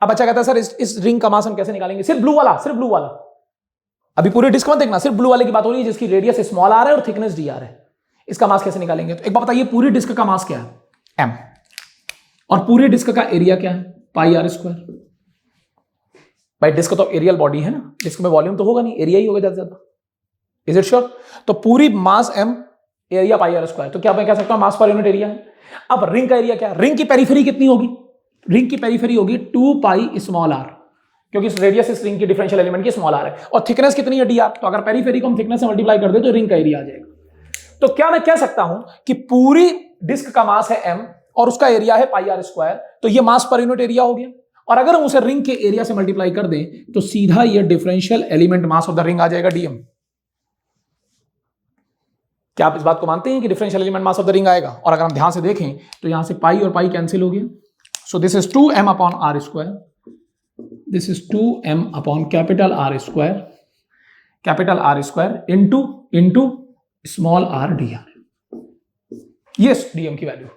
S1: अब बच्चा कहता है सर इस रिंग का मास हम कैसे निकालेंगे? सिर्फ ब्लू वाला, सिर्फ ब्लू वाला। अभी पूरी डिस्क मत देखना, सिर्फ ब्लू वाले की बात हो रही है जिसकी रेडियस स्मॉल आर है और थिकनेस डी आर है। इसका मास कैसे निकालेंगे? तो एक बात बताइए, पूरी डिस्क का मास क्या है? एम। और पूरी डिस्क का एरिया क्या है? पाई आर स्क्वायर। भाई डिस्क तो एरियल बॉडी है ना, डिस्क में वॉल्यूम तो होगा नहीं, एरिया ही होगा ज्यादा से ज्यादा। Is it sure? तो पूरी mass M, area pi are square. तो क्या मैं कह सकता हूं मास पर यूनिट एरिया है। अब रिंग का एरिया क्या है? रिंग की पेरिफेरी कितनी होगी? रिंग की पेरिफेरी होगी 2 पाई स्मॉल आर, क्योंकि रेडियस इस रिंग की डिफरेंशियल एलिमेंट की स्मॉल आर है। और थिकनेस कितनी है? D R. तो अगर पेरिफेरी को हम थिकनेस से मल्टीप्लाई कर दे तो रिंग का एरिया आ जाएगा। तो क्या मैं कह सकता हूं कि पूरी डिस्क का मास है एम और उसका एरिया है पाई आर स्क्वायर, तो ये मास पर यूनिट एरिया हो गया। और अगर हम उसे रिंग के एरिया से मल्टीप्लाई कर दें तो सीधा ये differential element mass of the ring आ जाएगा डीएम। क्या आप इस बात को मानते हैं कि differential element mass of the ring आएगा? और अगर हम ध्यान से देखें तो यहां से पाई और पाई कैंसिल हो गया। So this is 2m upon R square, this is 2m upon capital R square into small R D R. ये डीएम की वैल्यू।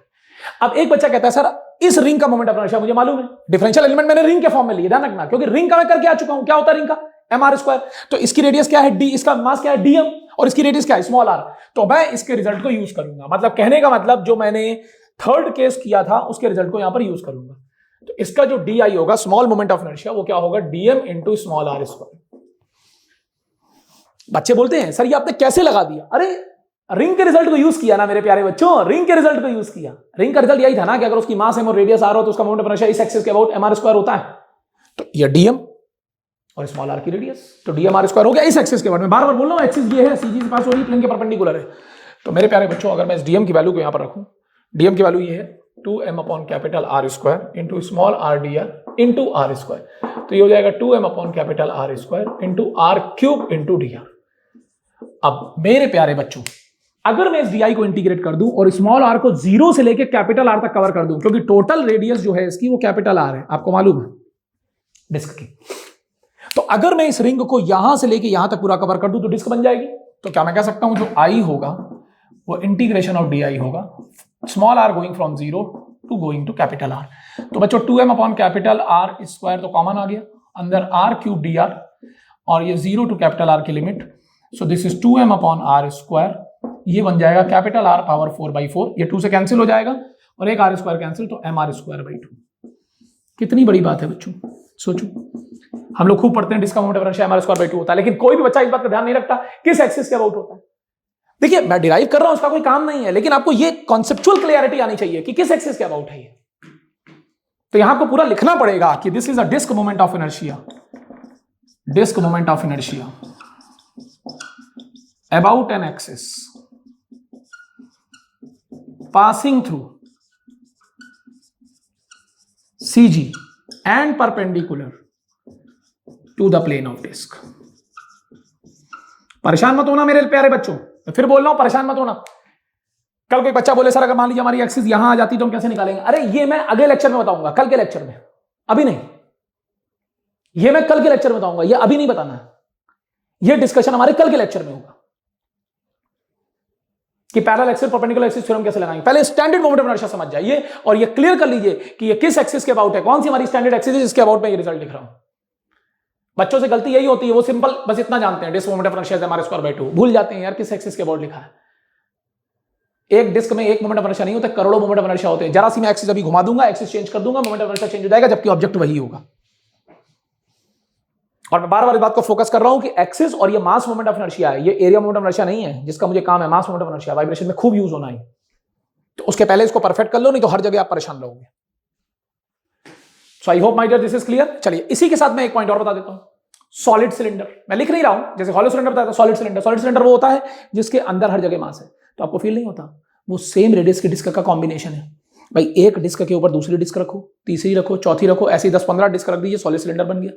S1: अब एक बच्चा कहता है सर इस रिंग का मोमेंट ऑफ इनर्शिया मुझे मालूम है, डिफरेंशियल एलिमेंट मैंने रिंग के फॉर्म में लिया, ध्यान रखना, क्योंकि रिंग का मैं करके आ चुका हूं। क्या होता है रिंग का? M R square. तो इसकी रेडियस क्या है? डी। इसका मास क्या है? डीएम। और इसकी रेडियस क्या है? Small R. तो मैं इसके रिजल्ट को यूज करूंगा, मतलब कहने का मतलब जो मैंने थर्ड केस किया था उसके रिजल्ट को यहां पर यूज करूंगा। तो इसका जो डी आई होगा, स्मॉल मोमेंट ऑफ इनर्शिया, वो क्या होगा? DM into small R square. बच्चे बोलते हैं सर ये आपने कैसे लगा दिया? अरे रिंग के रिजल्ट को यूज किया ना मेरे प्यारे बच्चों, रिंग के रिजल्ट को यूज किया। रिंग का रिजल्ट यही था ना कि अगर उसकी मास एम और रेडियस आर हो तो उसका मोमेंट ऑफ इनर्शिया इस एक्सिस के अबाउट एम आर स्क्वायर होता है। तो ये डीएम और स्मॉल आर की रेडियस, तो डीएम आर स्क्वायर हो गया इस एक्सिस के अबाउट। मैं बार बार बोल रहा हूं एक्सिस ये है, सीजी से पास हो रही है, प्लेन के परपेंडिकुलर है। तो मेरे प्यारे बच्चों अगर मैं इस डीएम की वैल्यू को यहां पर रखूं, डीएम की वैल्यू ये है 2m upon capital R square into small R D R into R square. तो ये हो जाएगा 2m upon capital R square into R cube into D R. अब मेरे प्यारे बच्चों अगर मैं इस डी आई को इंटीग्रेट कर दूं और स्मॉल आर को 0 से लेकर कैपिटल आर तक कवर कर दूं, क्योंकि टोटल रेडियस जो है इसकी वो कैपिटल आर है, आपको मालूम है डिस्क की। तो अगर मैं इस रिंग को यहां से लेके यहां तक पूरा कवर कर दूं तो डिस्क बन जाएगी। तो क्या मैं कह सकता हूं जो आई होगा वो इंटीग्रेशन ऑफ डी आई होगा, small R going from 0 to going to capital R. तो बच्चों 2m upon capital R square तो कॉमन आ गया, अंदर आर क्यूब डी आर और ये 0 टू कैपिटल आर की limit. So this is 2m upon R square, ये बन जाएगा कैपिटल आर पावर 4/4। ये 2 से कैंसिल हो जाएगा और एक आर स्क्वायर कैंसिल, तो एम आर स्क्वायर बाई 2। कितनी बड़ी बात है बच्चों, सोचो। हम लोग खूब पढ़ते हैं डिस्क का moment of inertia M R square by 2 होता है, लेकिन कोई भी बच्चा इस बात का ध्यान नहीं रखता किस एक्सिस के अबाउट होता है। देखिए मैं डिराइव कर रहा हूं, उसका कोई काम नहीं है, लेकिन आपको ये कॉन्सेप्चुअल क्लियरिटी आनी चाहिए कि किस एक्सिस के अबाउट है ये। तो यहां आपको पूरा लिखना पड़ेगा कि this is a disc moment of inertia, disc moment of inertia about an axis passing through CG and perpendicular to the plane of disk। परेशान मत होना मेरे प्यारे बच्चों, मैं फिर बोल रहा हूं परेशान मत होना। कल कोई बच्चा बोले सर अगर मान लीजिए हमारी एक्सिस यहां आ जाती तो हम कैसे निकालेंगे? अरे ये मैं अगले लेक्चर में बताऊंगा, कल के लेक्चर में, अभी नहीं। ये मैं कल के लेक्चर में बताऊंगा, ये अभी नहीं बताना है। ये डिस्कशन हमारे कल के लेक्चर में होगा कि parallel axis perpendicular axis theorem कैसे लगाएंगे। पहले स्टैंडर्ड मोमेंट ऑफ इनर्शिया समझ जाइए और ये क्लियर कर लीजिए कि ये किस एक्सिस के अबाउट है, कौन सी हमारी स्टैंडर्ड एक्सिस है जिसके अबाउट में ये रिजल्ट लिख रहा हूं। बच्चों से गलती यही होती है, वो सिंपल बस इतना जानते हैं disc moment of inertia M R square by 2, भूल जाते हैं यार किस एक्सिस के अबाउट लिखा है। एक डिस्क में एक मोमेंट ऑफ इनर्शिया नहीं होता, करोड़ों मोमेंट ऑफ इनर्शिया होते हैं। जरा सी मैं एक्सिस अभी घुमा दूंगा, एक्सिस चेंज कर दूंगा, मोमेंट ऑफ इनर्शिया चेंज हो जाएगा, जबकि ऑब्जेक्ट वही होगा। और मैं बार बार इस बात को फोकस कर रहा हूं कि एक्सिस और ये मास मोमेंट ऑफ इनर्शिया है, ये एरिया मोमेंट ऑफ इनर्शिया नहीं है जिसका मुझे काम है। Mass moment of inertia vibration में खूब यूज होना है, तो उसके पहले इसको परफेक्ट कर लो, नहीं तो हर जगह आप परेशान रहोगे। So I hope my dear this is clear. चलिए इसी के साथ मैं एक पॉइंट और बता देता हूं, सॉलिड सिलेंडर। मैं लिख नहीं रहा हूं, जैसे हॉलो सिलेंडर बताया था, सॉलिड सिलेंडर। सॉलिड सिलेंडर वो होता है जिसके अंदर हर जगह मास है, तो आपको फील नहीं होता। वो सेम रेडियस की डिस्क का कॉम्बिनेशन है। भाई एक डिस्क के ऊपर दूसरी डिस्क रखो, तीसरी रखो, चौथी रखो, ऐसे 10-15 डिस्क रख दीजिए, सॉलिड सिलेंडर बन गया।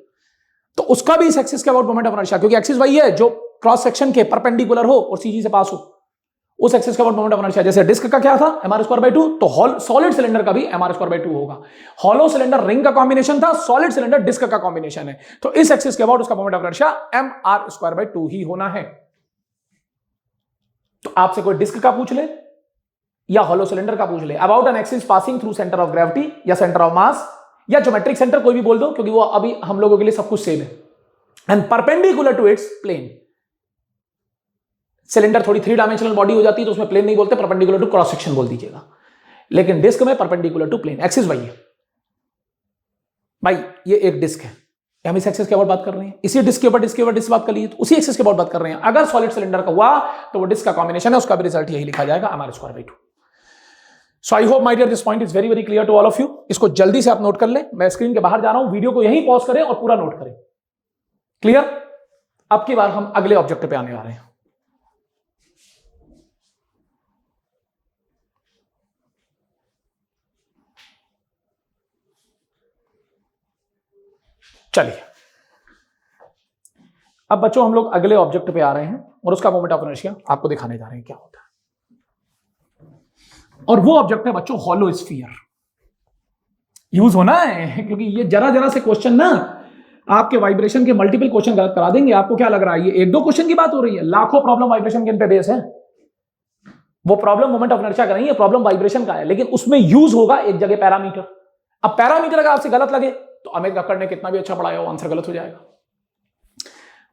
S1: तो उसका भी इस एक्सिस के अबाउट मोमेंट ऑफ इनर्शिया, क्योंकि एक्सिस वही है जो क्रॉस सेक्शन के परपेंडिकुलर हो और सीजी से पास हो, उस एक्सिस के अबाउट मोमेंट ऑफ इनर्शिया। जैसे डिस्क का क्या था एम आर स्क्वायर बाई 2, तो सॉलिड सिलेंडर का भी एम आर स्क्वायर बाई 2 होगा। हॉलो सिलेंडर रिंग का कॉम्बिनेशन था, सॉलिड सिलेंडर डिस्क का कॉम्बिनेशन है, तो इस एक्सिस के अबाउट उसका moment of inertia M R square by 2 ही होना है। तो आपसे कोई डिस्क का पूछ ले या हॉलो सिलेंडर का पूछ ले, about an axis passing through centre of gravity या सेंटर ऑफ मास या ज्योमेट्रिक सेंटर, कोई भी बोल दो, क्योंकि वो अभी हम लोगों के लिए सब कुछ सेम है। And perpendicular to its plane. Cylinder थोड़ी 3 डायमेंशनल बॉडी हो जाती है तो उसमें प्लेन नहीं बोलते, परपेंडिकुलर टू क्रॉस सेक्शन बोल दीजिएगा, लेकिन डिस्क में परपेंडिकुलर टू प्लेन। एक्सिस वही है भाई, ये एक डिस्क है, हम इस एक्सिस के ऊपर बात कर रहे हैं, इसी डिस्क के ऊपर डिस्क बात कर लीजिए तो उसी एक्सिस के ऊपर बात कर रहे हैं। अगर सॉलिड सिलेंडर का हुआ तो वो डिस्क का कॉम्बिनेशन है, उसका भी रिजल्ट यही लिखा जाएगा mr²/2। So I hope my dear this point is very very clear to all of you. इसको जल्दी से आप नोट कर लें, मैं स्क्रीन के बाहर जा रहा हूं, वीडियो को यहीं पॉज करें और पूरा नोट करें। क्लियर? अब की बार हम अगले ऑब्जेक्ट पे आने वाले हैं। चलिए अब बच्चों हम लोग अगले ऑब्जेक्ट पे आ रहे हैं और उसका मोमेंट ऑफ इनर्शिया आपको दिखाने जा रहे हैं क्या होता है। और वो ऑब्जेक्ट है बच्चों हॉलो स्फीयर। यूज होना है क्योंकि ये जरा जरा से क्वेश्चन ना आपके वाइब्रेशन के मल्टीपल क्वेश्चन गलत करा देंगे। आपको क्या लग रहा है ये 1-2 क्वेश्चन की बात हो रही है? लाखों प्रॉब्लम वाइब्रेशन के इन पे बेस है। वो प्रॉब्लम मोमेंट ऑफ इनर्शिया का नहीं है, प्रॉब्लम वाइब्रेशन का है, लेकिन उसमें यूज होगा एक जगह पैरामीटर। अब पैरामीटर अगर आपसे गलत लगे तो अमित कक्कड़ ने कितना भी अच्छा पढ़ाया हो आंसर गलत हो जाएगा।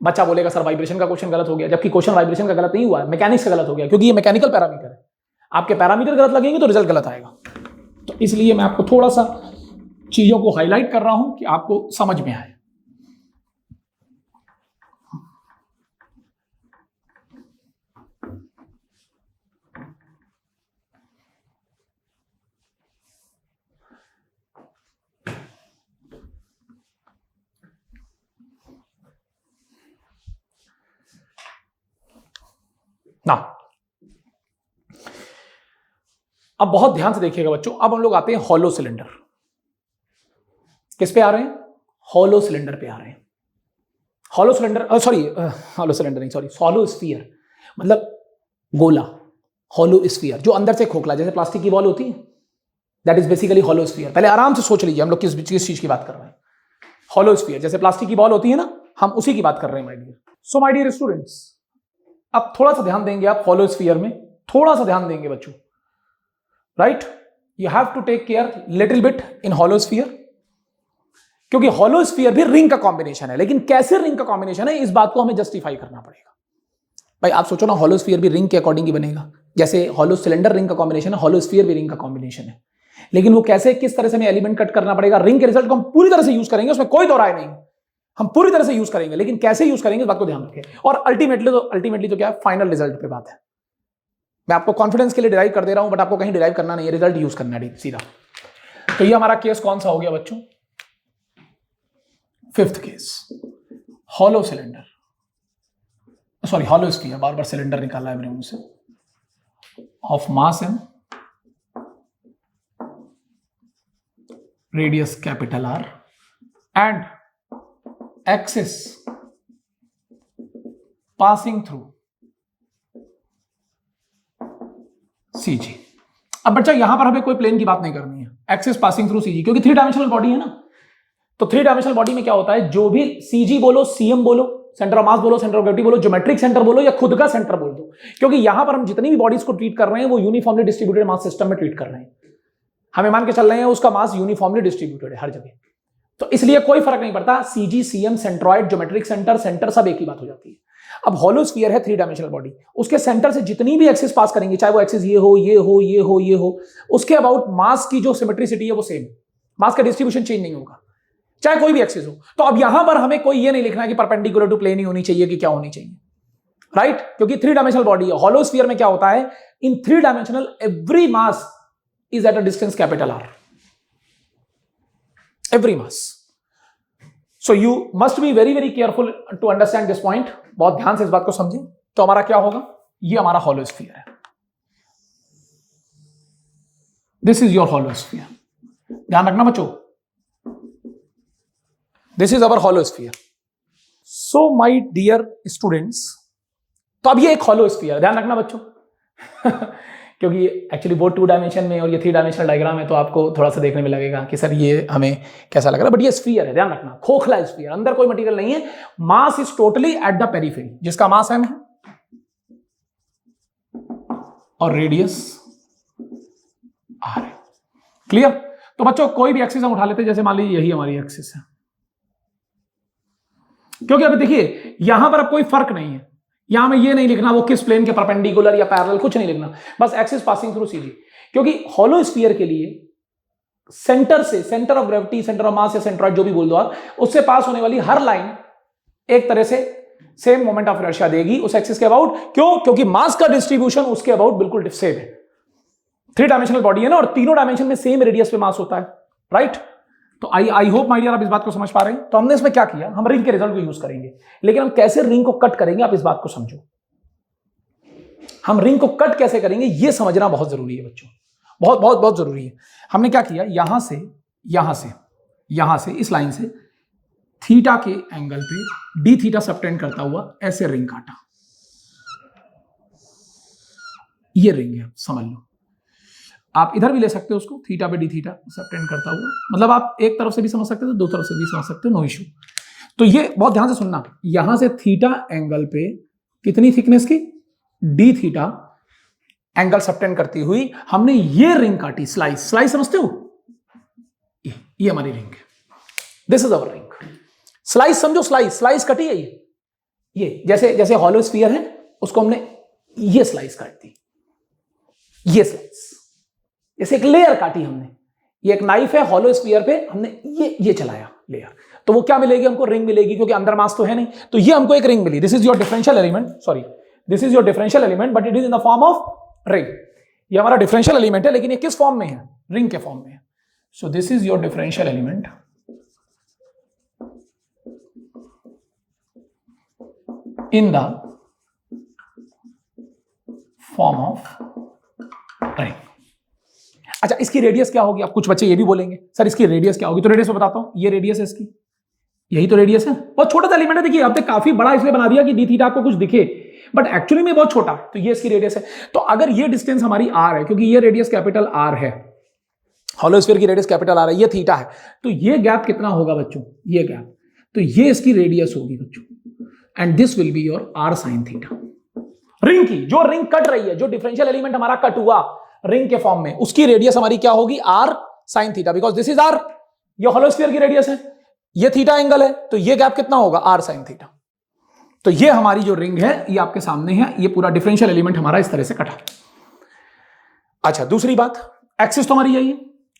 S1: बच्चा बोलेगा सर वाइब्रेशन का क्वेश्चन गलत हो गया, जबकि क्वेश्चन वाइब्रेशन का गलत नहीं हुआ है, मैकेनिक्स का गलत हो गया, क्योंकि ये मैकेनिकल पैरामीटर है। आपके पैरामीटर गलत लगेंगे तो रिजल्ट गलत आएगा। तो इसलिए मैं आपको थोड़ा सा चीजों को हाईलाइट कर रहा हूं कि आपको समझ में आए। ना अब बहुत ध्यान से देखिएगा बच्चों, अब हम लोग आते हैं हॉलो सिलेंडर। किस पे आ रहे हैं? हॉलो सिलेंडर पे आ रहे हैं। हॉलो सिलेंडर हॉलो सिलेंडर नहीं, हॉलो स्फीयर मतलब गोला, हॉलो स्फीयर जो अंदर से खोखला, जैसे प्लास्टिक की बॉल होती है, that is basically hollow sphere. पहले आराम से सोच लीजिए हम लोग किस चीज की बात कर रहे हैं। हॉलो स्फीयर जैसे प्लास्टिक की बॉल होती है ना, हम उसी की बात कर रहे हैं my dear. So my dear students, अब थोड़ा सा ध्यान देंगे आप हॉलो स्फीयर में, थोड़ा सा ध्यान देंगे बच्चों, right? You have to take care little bit in hollow sphere, क्योंकि हॉलो स्फीयर भी रिंग का कॉम्बिनेशन है, लेकिन कैसे रिंग का कॉम्बिनेशन है इस बात को हमें जस्टिफाई करना पड़ेगा। भाई आप सोचो ना, हॉलो स्फीयर भी रिंग के अकॉर्डिंग ही बनेगा, जैसे हॉलो सिलेंडर रिंग का कॉम्बिनेशन है, हॉलो स्फीयर भी रिंग का कॉम्बिनेशन है, लेकिन वो कैसे, किस तरह से हमें एलिमेंट कट करना पड़ेगा। रिंग के रिजल्ट को हम पूरी तरह से यूज करेंगे, उसमें कोई दो राय नहीं, हम पूरी तरह से यूज करेंगे, लेकिन कैसे यूज करेंगे इस बात को ध्यान रखें। और अल्टीमेटली तो क्या है, फाइनल रिजल्ट पे बात है। मैं आपको कॉन्फिडेंस के लिए डिराइव कर दे रहा हूं, बट आपको कहीं डिराइव करना नहीं है, रिजल्ट यूज करना है सीधा। तो ये हमारा केस कौन सा हो गया बच्चों? 5th case, hollow cylinder, sorry hollow sphere, बार बार सिलेंडर निकाला है मेरे मुंह से, of mass m, radius capital R and axis passing through CG। अब बच्चा यहां पर हमें कोई प्लेन की बात नहीं करनी है, एक्सिस पासिंग थ्रू CG, क्योंकि 3 डायमेंशनल बॉडी है ना। तो 3 डायमेंशनल बॉडी में क्या होता है, जो भी CG बोलो, CM बोलो, सेंटर ऑफ मास बोलो, सेंटर ऑफ ग्रेविटी बोलो, ज्योमेट्रिक सेंटर बोलो, या खुद का सेंटर बोल दो, क्योंकि यहां पर हम जितनी भी बॉडीज को ट्रीट कर रहे हैं वो यूनिफॉर्मली डिस्ट्रीब्यूटेड मास सिस्टम में ट्रीट कर रहे हैं। हमें मान के चल रहे हैं उसका मास यूनिफॉर्मली डिस्ट्रीब्यूटेड है हर जगह, तो इसलिए कोई फर्क नहीं पड़ता, CG, CM, centroid, geometric centre सब एक ही बात हो जाती है। अब हॉलो स्फीयर है 3 डायमेंशनल बॉडी, उसके सेंटर से जितनी भी एक्सिस पास करेंगे, चाहे वो एक्सिस ये हो, ये हो, ये हो, ये हो, उसके अबाउट मास की जो सिमेट्रिसिटी है वो सेम, मास का डिस्ट्रीब्यूशन चेंज नहीं होगा, चाहे कोई भी एक्सिस हो। तो अब यहां पर हमें कोई ये नहीं लिखना कि परपेंडिकुलर टू प्लेन ही होनी चाहिए कि क्या होनी चाहिए, राइट? क्योंकि 3 डायमेंशनल बॉडी है। हॉलो स्फीयर में क्या होता है, इन 3 dimensional every mass is at a distance capital R, every mass. So you must be very very careful to understand this point, बहुत ध्यान से इस बात को समझें। तो हमारा क्या होगा, ये हमारा हॉलो स्फीयर है, this is your hollow sphere, ध्यान रखना बच्चों, this is our hollow sphere. So my dear students, तो अब ये एक हॉलो स्फीयर, ध्यान रखना बच्चों क्योंकि एक्चुअली वो 2 डायमेंशन में और ये 3 डायमेंशनल डायग्राम है, तो आपको थोड़ा सा देखने में लगेगा कि सर ये हमें कैसा लग रहा है, बट ये स्फीयर है, ध्यान रखना, खोखला स्फीयर, अंदर कोई मटेरियल नहीं है, mass is totally at the periphery, जिसका मास m है और रेडियस r है। क्लियर? तो बच्चों कोई भी एक्सिस हम उठा लेते हैं, जैसे मान लीजिए यही हमारी एक्सिस है, क्योंकि अभी देखिए यहां पर अब कोई फर्क नहीं है, यहां में ये नहीं लिखना वो किस प्लेन के परपेंडिकुलर या पैरेलल, कुछ नहीं लिखना, बस एक्सिस पासिंग थ्रू सीजी। क्योंकि हॉलो स्फीयर के लिए सेंटर से, centre of gravity, centre of मास या सेंट्रॉइड जो भी बोल दो आप, उससे पास होने वाली हर लाइन एक तरह से सेम मोमेंट ऑफ इनर्शिया देगी उस एक्सिस के अबाउट। क्यों? क्योंकि मास का डिस्ट्रीब्यूशन उसके अबाउट बिल्कुल सेम है। 3 डायमेंशनल बॉडी है ना, और तीनों डायमेंशन में सेम रेडियस पे मास होता है, राइट? तो आई होप माय डियर आप इस बात को समझ पा रहे हैं। तो हमने इसमें क्या किया, हम रिंग के रिजल्ट को यूज करेंगे, लेकिन हम कैसे रिंग को कट करेंगे आप इस बात को समझो। हम रिंग को कट कैसे करेंगे ये समझना बहुत जरूरी है बच्चों, बहुत बहुत बहुत जरूरी है। हमने क्या किया, यहां से इस लाइन से थीटा के एंगल पे डी थीटा सबटेंड करता हुआ ऐसे रिंग काटा। ये रिंग है, समझ लो। आप इधर भी ले सकते हो उसको, थीटा पे डी थीटा सबटेंड करता हुआ, मतलब आप एक तरफ से भी समझ सकते हो, दो तरफ से भी समझ सकते हो, नो इशू। तो ये बहुत ध्यान से सुनना, यहां से थीटा एंगल पे कितनी थिकनेस की, डी थीटा एंगल सबटेंड करती हुई हमने ये रिंग काटी, स्लाइस समझते हो, ये हमारी रिंग है, this is our ring. Slice समझो, स्लाइस कटी है ये जैसे हॉलो स्फीयर है उसको हमने ये स्लाइस काट दी, ये स्लाइस जैसे एक लेयर काटी हमने, ये एक नाइफ है हॉलो स्फीयर पे, हमने ये चलाया लेयर, तो वो क्या मिलेगी हमको, रिंग मिलेगी, क्योंकि अंदर मास तो है नहीं, तो ये हमको एक रिंग मिली। This is your differential element, sorry this is your differential element, but it is in the form of ring. ये हमारा डिफरेंशियल एलिमेंट है, लेकिन ये किस फॉर्म में है, रिंग के फॉर्म में है। सो this is your differential element in the form of ring। अच्छा, इसकी रेडियस क्या होगी, आप कुछ बच्चे ये भी बोलेंगे सर इसकी रेडियस क्या होगी, तो रेडियस मैं बताता हूं, ये रेडियस है इसकी, यही तो रेडियस है, बहुत छोटा सा एलिमेंट है। देखिए आपने काफी बड़ा इसलिए बना दिया कि डी थीटा आपको कुछ दिखे, बट एक्चुअली में बहुत छोटा, तो ये इसकी रेडियस है। तो अगर ये डिस्टेंस हमारी आर है, क्योंकि ये रेडियस कैपिटल आर है, हॉलो स्फीयर की रेडियस कैपिटल आर है, ये थीटा है, तो ये गैप कितना होगा बच्चों, ये गैप, तो ये इसकी रेडियस होगी बच्चों, and this will be your R sine theta. Ring की जो रिंग कट रही है, जो डिफरेंशियल एलिमेंट हमारा कट हुआ रिंग के फॉर्म में, उसकी रेडियस हमारी क्या होगी, R sine theta, because this is R, ये हॉलो स्फीयर की रेडियस है, ये थीटा एंगल है, तो ये गैप कितना होगा, आर साइन थीटा। तो ये हमारी जो रिंग है ये आपके सामने है, ये पूरा डिफरेंशियल एलिमेंट हमारा इस तरह से कटा। अच्छा, दूसरी बात, एक्सिस तो हमारी यही है,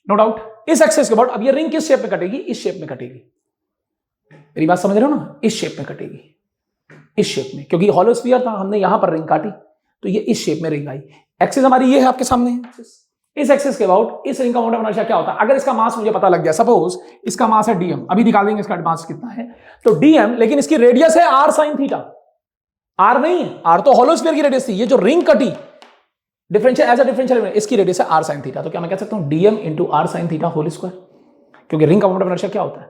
S1: नो डाउट। इस एक्सिस के बाद अब ये रिंग किस शेप में कटेगी, इस शेप में कटेगी, मेरी बात समझ रहे हो ना, इस शेप में कटेगी, इस शेप में, क्योंकि हॉलो स्फीयर था, हमने यहां पर रिंग काटी, तो ये इस शेप में रिंग आई। एक्सिस हमारी ये है आपके सामने है। इस एक्सिस के अबाउट इस रिंग का मोमेंट ऑफ इनर्शिया क्या होता है, अगर इसका मास मुझे पता लग गया, सपोज इसका मास है डीएम, अभी निकाल देंगे इसका मास कितना है, तो डीएम, लेकिन इसकी रेडियस है आर साइन थीटा, आर नहीं है, आर तो हॉलो स्फीयर की रेडियस थी, ये जो रिंग कटी डिफरेंशियल एज अ डिफरेंशियल इसकी रेडियस है आर साइन थीटा, तो क्या मैं कह सकता हूं DM into R sine theta whole square, क्योंकि रिंग का मोमेंट ऑफ इनर्शिया क्या होता है,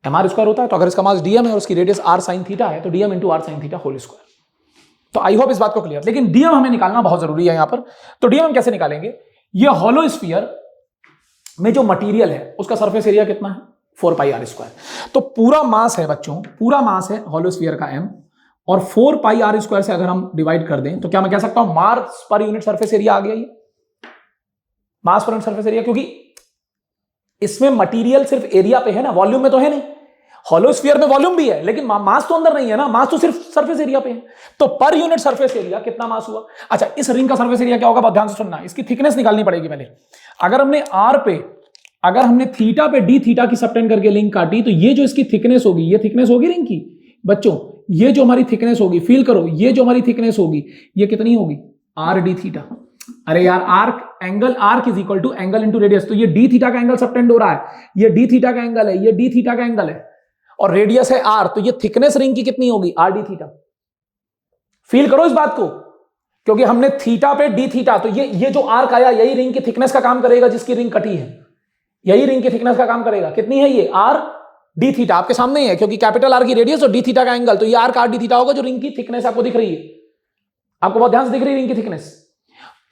S1: एम आर स्क्वायर होता है, तो अगर इसका मास डीएम है और उसकी रेडियस आर साइन थीटा है, तो DM into R sine theta whole square. तो आई होप इस बात को क्लियर, लेकिन डीएम हमें निकालना बहुत जरूरी है यहां पर। तो डीएम हम कैसे निकालेंगे, ये हॉलो स्फीयर में जो मटेरियल है उसका सरफेस एरिया कितना है, 4 पाई आर स्क्वायर, तो पूरा मास है बच्चों, पूरा मास है हॉलो स्फीयर का m, और 4 पाई आर स्क्वायर से अगर हम डिवाइड कर दें, तो क्या मैं कह सकता हूं मास पर यूनिट सरफेस एरिया आ गया, ये मास पर यूनिट सरफेस एरिया, क्योंकि इसमें मटेरियल सिर्फ एरिया पे है ना, वॉल्यूम में तो है नहीं। हॉलो स्फीयर में वॉल्यूम भी है, लेकिन मास तो अंदर नहीं है ना, मास तो सिर्फ सरफेस एरिया पे है, तो पर यूनिट सरफेस एरिया कितना मास हुआ। अच्छा, इस रिंग का सरफेस एरिया क्या होगा, बहुत ध्यान से सुनना, इसकी थिकनेस निकालनी पड़ेगी पहले। अगर हमने आर पे, अगर हमने थीटा पे डी थीटा की सबटेंड करके लिंक काटी, तो ये जो इसकी थिकनेस होगी, ये थिकनेस होगी रिंग की बच्चों, ये जो हमारी थिकनेस होगी, फील करो, ये जो हमारी थिकनेस होगी ये कितनी होगी, आर डी थीटा। अरे यार, arc angle, arc is equal to angle into radius, तो ये डी थीटा का एंगल सबटेंड हो रहा है, ये डी थीटा का एंगल है, ये डी थीटा का एंगल है, और रेडियस है आर, तो ये थिकनेस रिंग की कितनी होगी, आर डी थीटा। फील करो इस बात को, क्योंकि हमने थीटा पे डी थीटा, तो ये जो आर्क आया यही रिंग की थिकनेस का काम करेगा, जिसकी रिंग कटी है यही रिंग की थिकनेस का काम करेगा। कितनी है ये, आर डी थीटा, आपके सामने ही है, क्योंकि कैपिटल आर की रेडियस और डी थीटा का एंगल, तो ये आर्क आर डी थीटा होगा, जो रिंग की थिकनेस आपको दिख रही है, आपको बहुत ध्यान से दिख रही है रिंग की थिकनेस।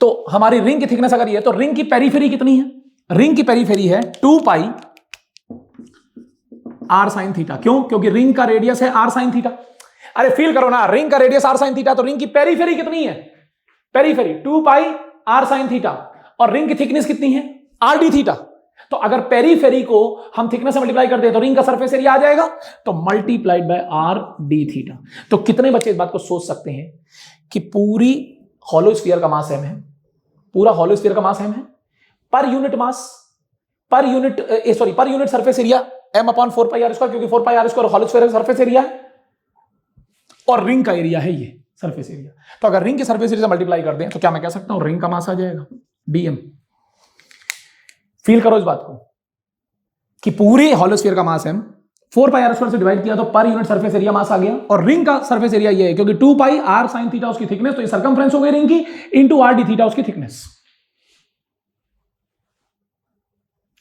S1: तो हमारी रिंग की थिकनेस अगर ये है, तो रिंग की पेरीफेरी कितनी है, रिंग की पेरीफेरी है 2 पाई आर साइन थीटा। क्यों, क्योंकि रिंग का रेडियस है आर साइन थीटा। अरे फील करो ना, रिंग का रेडियस आर साइन थीटा, तो रिंग की पेरीफेरी कितनी है, periphery 2 pi R sine theta, और रिंग की थिकनेस कितनी है, आर डी थीटा। तो अगर पेरीफेरी को हम थिकनेस से मल्टीप्लाई कर दें तो रिंग का सरफेस एरिया आ जाएगा, तो multiplied by are D theta. तो कितने बच्चे इस बात को सोच सकते हैं कि पूरी हॉलो स्फीयर का मास m है, पूरा हॉलो स्फीयर का मास m है, पर unit mass, per unit surface area m upon 4 pi are square, क्योंकि 4 pi are square hollow sphere का सरफेस एरिया है और रिंग का एरिया है ये सरफेस एरिया। तो अगर रिंग के सरफेस एरिया से मल्टीप्लाई कर दें तो क्या मैं कह सकता हूं रिंग का मास आ जाएगा dm। फील करो इस बात को कि पूरे हॉलो स्फीयर का mass m 4 pi are square से डिवाइड किया तो पर यूनिट सरफेस एरिया मास आ गया, और रिंग का सरफेस एरिया ये है क्योंकि 2 पाई आर साइन थीटा उसकी थिकनेस, तो ये सर्कमफ्रेंस हो गई रिंग की, इनटू आर डी थीटा उसकी थिकनेस।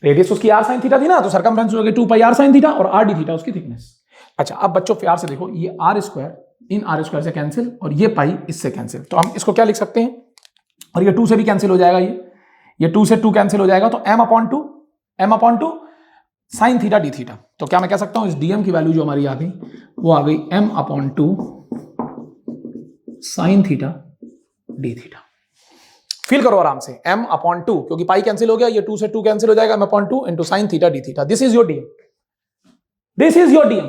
S1: रेडियस उसकी आर साइन थीटा थी ना, तो सर्कमफ्रेंस हो गई 2 पाई आर साइन थीटा और आर डी थीटा उसकी थिकनेस। अच्छा, अब बच्चों प्यार से देखो, ये आर स्क्वायर इन आर स्क्वायर से कैंसिल और ये पाई इससे कैंसिल, तो हम इसको क्या लिख सकते हैं, और ये 2 से भी कैंसिल हो जाएगा, ये 2 से 2 कैंसिल हो जाएगा, तो m upon 2 sign theta D theta. तो क्या मैं कह सकता हूं इस dm की वैल्यू जो हमारी आ गई वो आ गई m upon 2 sign theta D theta. Feel करो आराम से, m अपॉन 2 क्योंकि पाई कैंसिल हो गया, ये 2 से 2 कैंसिल हो जाएगा, m upon 2 into sine theta D theta. This is your dm, this is your dm,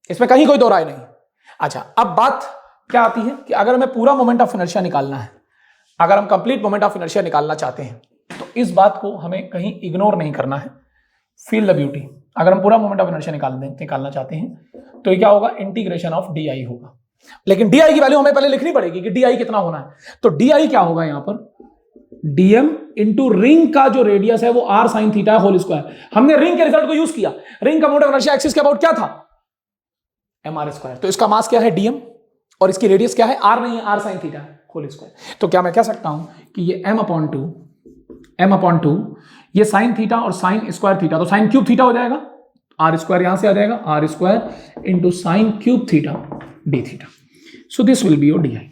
S1: इसमें कहीं कोई दो राय नहीं। अच्छा, अब बात क्या आती है कि अगर हमें पूरा मोमेंट ऑफ इनर्शिया निकालना है, अगर हम कंप्लीट मोमेंट ऑफ इनर्शिया निकालना चाहते हैं तो इस बात को हमें कहीं इग्नोर नहीं करना है। फील द ब्यूटी, अगर हम पूरा मोमेंट ऑफ इनर्शिया निकालना चाहते हैं तो ये क्या होगा, इंटीग्रेशन ऑफ डी आई होगा। लेकिन डी आई की वैल्यू हमें पहले लिखनी पड़ेगी कि डी आई कितना होना है। तो डी आई क्या होगा यहां पर, डीएम इंटू रिंग का जो रेडियस है वो R sine theta whole square. हमने रिंग के रिजल्ट को यूज किया, रिंग का मोमेंट ऑफ इनर्शिया एक्सिस के अबाउट क्या था, एम आर स्क्वायर। तो इसका मास क्या है डीएम और इसकी रेडियस क्या है, आर नहीं है, R sine theta whole square. तो क्या मैं कह सकता हूं कि ये m अपॉन 2 ये साइन थीटा और साइन स्क्वायर थीटा, तो साइन क्यूब थीटा हो जाएगा, आर स्क्वायर यहां से आ जाएगा, R square into sine cube theta D theta. So this will be your D I.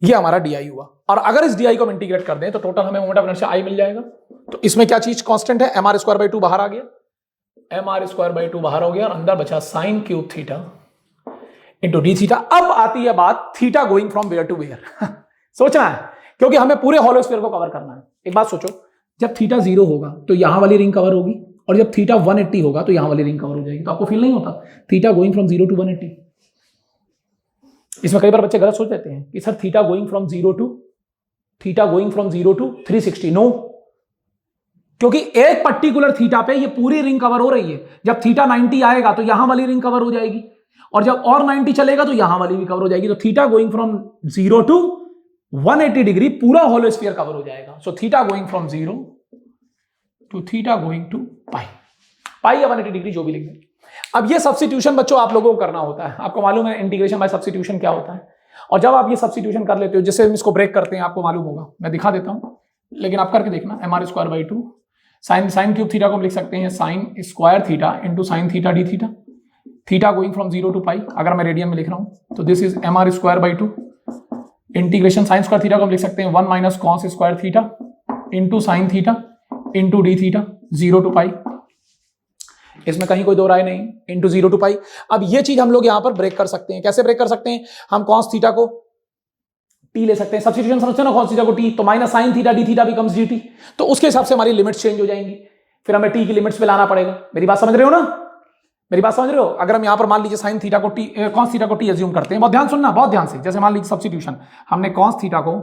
S1: ये हमारा डी आई हुआ, और अगर इस डी आई को हम इंटीग्रेट कर दें तो टोटल हमें मोमेंट ऑफ इनर्शिया आई मिल जाएगा। तो इसमें क्या चीज कांस्टेंट है, एम आर स्क्वायर बाई 2 बाहर आ गया, एम आर स्क्वायर बाई 2 बाहर हो गया और अंदर बचा sine cube theta into D theta. अब आती है बात theta going from where to where. सोचना है क्योंकि हमें पूरे हॉलो स्फीयर को कवर करना है। एक बात सोचो, जब थीटा 0 होगा तो यहां वाली रिंग कवर होगी, और जब थीटा 180 होगा तो यहां वाली रिंग कवर हो जाएगी। तो आपको फील नहीं होता थीटा गोइंग फ्रॉम 0 टू 180? इसमें कई बार बच्चे गलत सोच लेते हैं कि sir theta going from 0 to 360। No, क्योंकि एक पर्टिकुलर थीटा पे ये पूरी रिंग कवर हो रही है। जब थीटा 90 आएगा तो यहां वाली रिंग कवर हो जाएगी, और जब और 90 चलेगा तो यहां वाली भी कवर हो जाएगी। तो theta going from 0 to 180 degree पूरा होलो स्फीयर कवर हो जाएगा। So theta going from 0 to theta going to pi या 180 डिग्री जो भी लिख दें। अब ये सब्स्टिट्यूशन बच्चों आप लोगों को करना होता है। आपको मालूम है इंटीग्रेशन बाय सब्स्टिट्यूशन क्या होता है, और जब आप ये सब्स्टिट्यूशन कर लेते हो, जैसे हम इसको ब्रेक करते हैं, आपको मालूम होगा, मैं दिखा देता हूं लेकिन आप करके देखना। M R square by 2 sine cube theta को हम लिख सकते हैं sine square theta into sine theta D theta, theta going from 0 to pi. अगर मैं रेडियन में लिख रहा हूं तो this is M R square by 2 integration sine square theta को हम लिख सकते हैं 1 minus cos square theta into sine theta into D theta 0 to pi. इसमें कहीं कोई दो राय नहीं, इंटू 0 टू पाई। अब ये चीज हम लोग यहां पर ब्रेक कर सकते हैं। कैसे ब्रेक कर सकते हैं, हम कॉस थीटा को टी ले सकते हैं, सब्स्टिट्यूशन समझते हैं ना, कॉस थीटा को टी, तो minus sine theta D theta becomes D T. तो उसके हिसाब से हमारी लिमिट्स चेंज हो जाएंगी, फिर हमें टी की लिमिट्स पे लाना पड़ेगा। मेरी बात समझ रहे हो ना, मेरी बात समझ रहे हो? अगर हम यहां पर मान लीजिए साइन थीटा को टी, कॉस थीटा को टी एज्यूम करते हैं, बहुत ध्यान सुनना, बहुत ध्यान से। जैसे मान लीजिए सब्स्टिट्यूशन, हमने कॉस थीटा को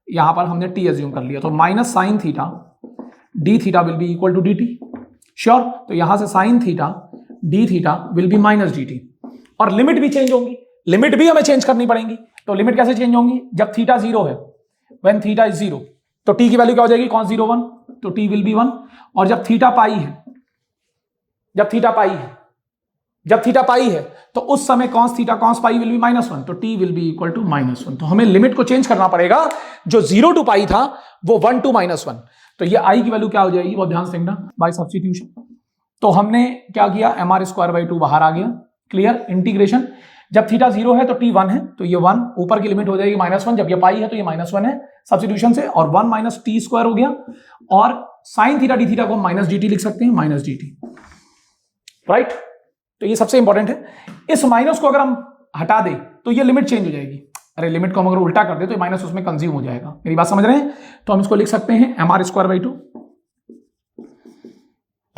S1: यहां पर हमने टी एज्यूम कर लिया, तो minus sine theta D theta will be equal to D T. Sure? तो यहां से sine theta D theta will be minus D T, और लिमिट भी चेंज होंगी, लिमिट भी हमें चेंज करनी पड़ेंगी। तो लिमिट कैसे चेंज होंगी, जब थीटा 0 है, व्हेन थीटा इज 0 तो टी की वैल्यू क्या हो जाएगी, cos 0 1, तो टी विल बी 1। और जब थीटा पाई है, जब थीटा पाई है तो उस समय cos theta cos pi will be -1, तो T will be equal to -1। तो हमें लिमिट को चेंज करना पड़ेगा, जो 0 टू पाई था वो 1 टू -1। तो ये आई की वैल्यू क्या हो जाएगी, बहुत ध्यान से देखना, बाय सब्स्टिट्यूशन। तो हमने क्या किया, एम आर स्क्वायर बाई 2 बाहर आ गया, क्लियर। इंटीग्रेशन, जब थीटा 0 है तो टी 1 है, तो ये 1 ऊपर की लिमिट हो जाएगी -1, जब ये पाई है तो ये -1 है सब्स्टिट्यूशन से, और 1 माइनस टी स्क्वायर हो गया, और साइन थीटा डी थीटा को माइनस डी टी लिख सकते हैं, माइनस डी टी, राइट। तो ये सबसे इंपॉर्टेंट है। इस माइनस को अगर हम हटा दें तो ये लिमिट चेंज हो जाएगी। अरे लिमिट को हम अगर उल्टा कर दे तो ये माइनस उसमें कंज्यूम हो जाएगा। मेरी बात समझ रहे हैं? तो हम इसको लिख सकते हैं एम आर स्क्वायर बाई 2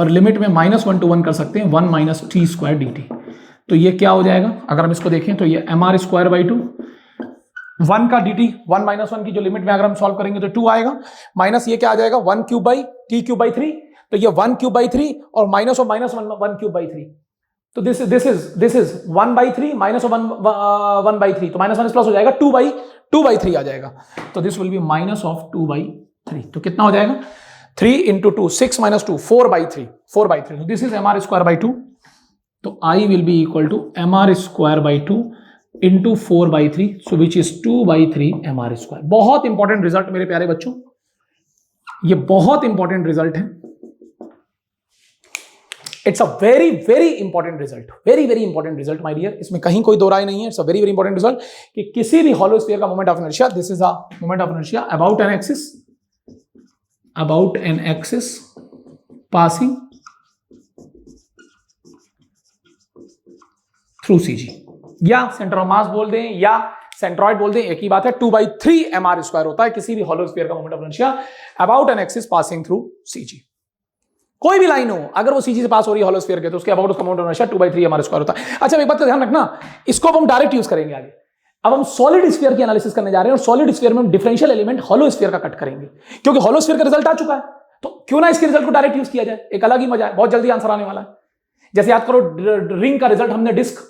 S1: और लिमिट में -1 to 1 कर सकते हैं 1 - t² dt। तो ये क्या हो जाएगा, अगर हम इसको देखें तो ये mr²/2 1 का dt 1 - 1 की जो लिमिट में अगर हम सॉल्व करेंगे तो 2 आएगा, माइनस ये क्या आ जाएगा 1/t³ तो ये 1³ और माइनस ऑफ माइनस 1³ तो दिस इज 1/3 माइनस ऑफ 1/3 तो -1 प्लस हो जाएगा 2/3 आ जाएगा। तो दिस विल बी -2/3। तो कितना हो जाएगा 3 × 2 6 - 2 4/3 तो दिस इज mr²/2। तो I will be equal to mr²/2 into 4/3 so which is 2/3 mr²। बहुत इंपॉर्टेंट रिजल्ट मेरे प्यारे बच्चों, ये बहुत इंपॉर्टेंट रिजल्ट है। It's a very very important result, very very important result my dear, इसमें कहीं कोई दो राय नहीं है। It's a very very important result कि किसी भी हॉलो स्फीयर का moment of inertia, this is a moment of inertia about an axis passing through CG, या सेंटर ऑफ मास बोल दें या सेंट्रॉइड बोल दें, एक ही बात है। 2/3 mr² होता है किसी भी हॉलो स्फीयर का moment of inertia about an axis passing through CG। कोई भी लाइन हो अगर वो CG से पास हो रही है हॉलो स्फीयर के तो उसके अबाउट उसका मोमेंट ऑफ इनर्शिया 2/3 mr² होता है। अच्छा एक बात का ध्यान रखना, इसको अब हम डायरेक्ट यूज करेंगे आगे। अब हम सॉलिड स्फीयर की एनालिसिस करने जा रहे हैं और सॉलिड स्फीयर में हम डिफरेंशियल एलिमेंट हॉलो स्फीयर का कट करेंगे, क्योंकि हॉलो स्फीयर का रिजल्ट आ चुका है तो क्यों ना इसके रिजल्ट को डायरेक्ट यूज किया जाए, एक अलग ही मजा है, बहुत जल्दी आंसर आने वाला है। जैसे याद करो रिंग का रिजल्ट हमने डिस्क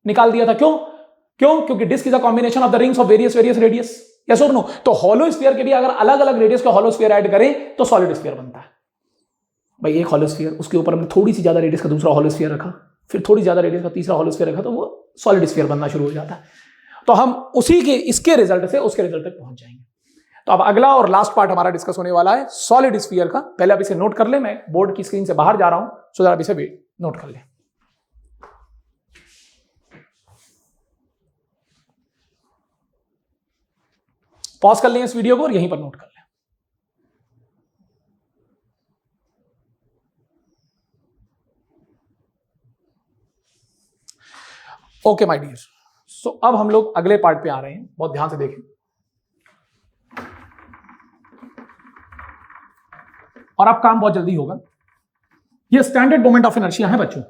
S1: निकाल दिया था, क्योंकि disc is a combination of the rings of various radius, yes और नो। तो हॉलो स्फीयर के भी अगर अलग अलग रेडियस का हॉलो स्फीयर ऐड करें तो सॉलिड स्फीयर बनता है। भाई एक हॉलो स्फीयर, उसके ऊपर हमने थोड़ी सी ज्यादा रेडियस का दूसरा हॉलो स्फीयर रखा, फिर थोड़ी ज्यादा रेडियस का तीसरा हॉलो स्फीयर रखा, तो वो सॉलिड स्फीयर बनना शुरू हो जाता है। तो हम उसी के इसके रिजल्ट से उसके रिजल्ट तक पहुंच जाएंगे। तो अब अगला और लास्ट पार्ट हमारा डिस्कस होने वाला है सॉलिड स्फीयर का। पहले आप इसे नोट कर ले, मैं बोर्ड की स्क्रीन से बाहर जा रहा हूं सो आप इसे नोट कर ले। पॉज कर लें इस वीडियो को और यहीं पर नोट कर लें। ओके माय डियर, सो अब हम लोग अगले पार्ट पे आ रहे हैं, बहुत ध्यान से देखें और अब काम बहुत जल्दी होगा। ये स्टैंडर्ड मोमेंट ऑफ इनर्शिया है बच्चों।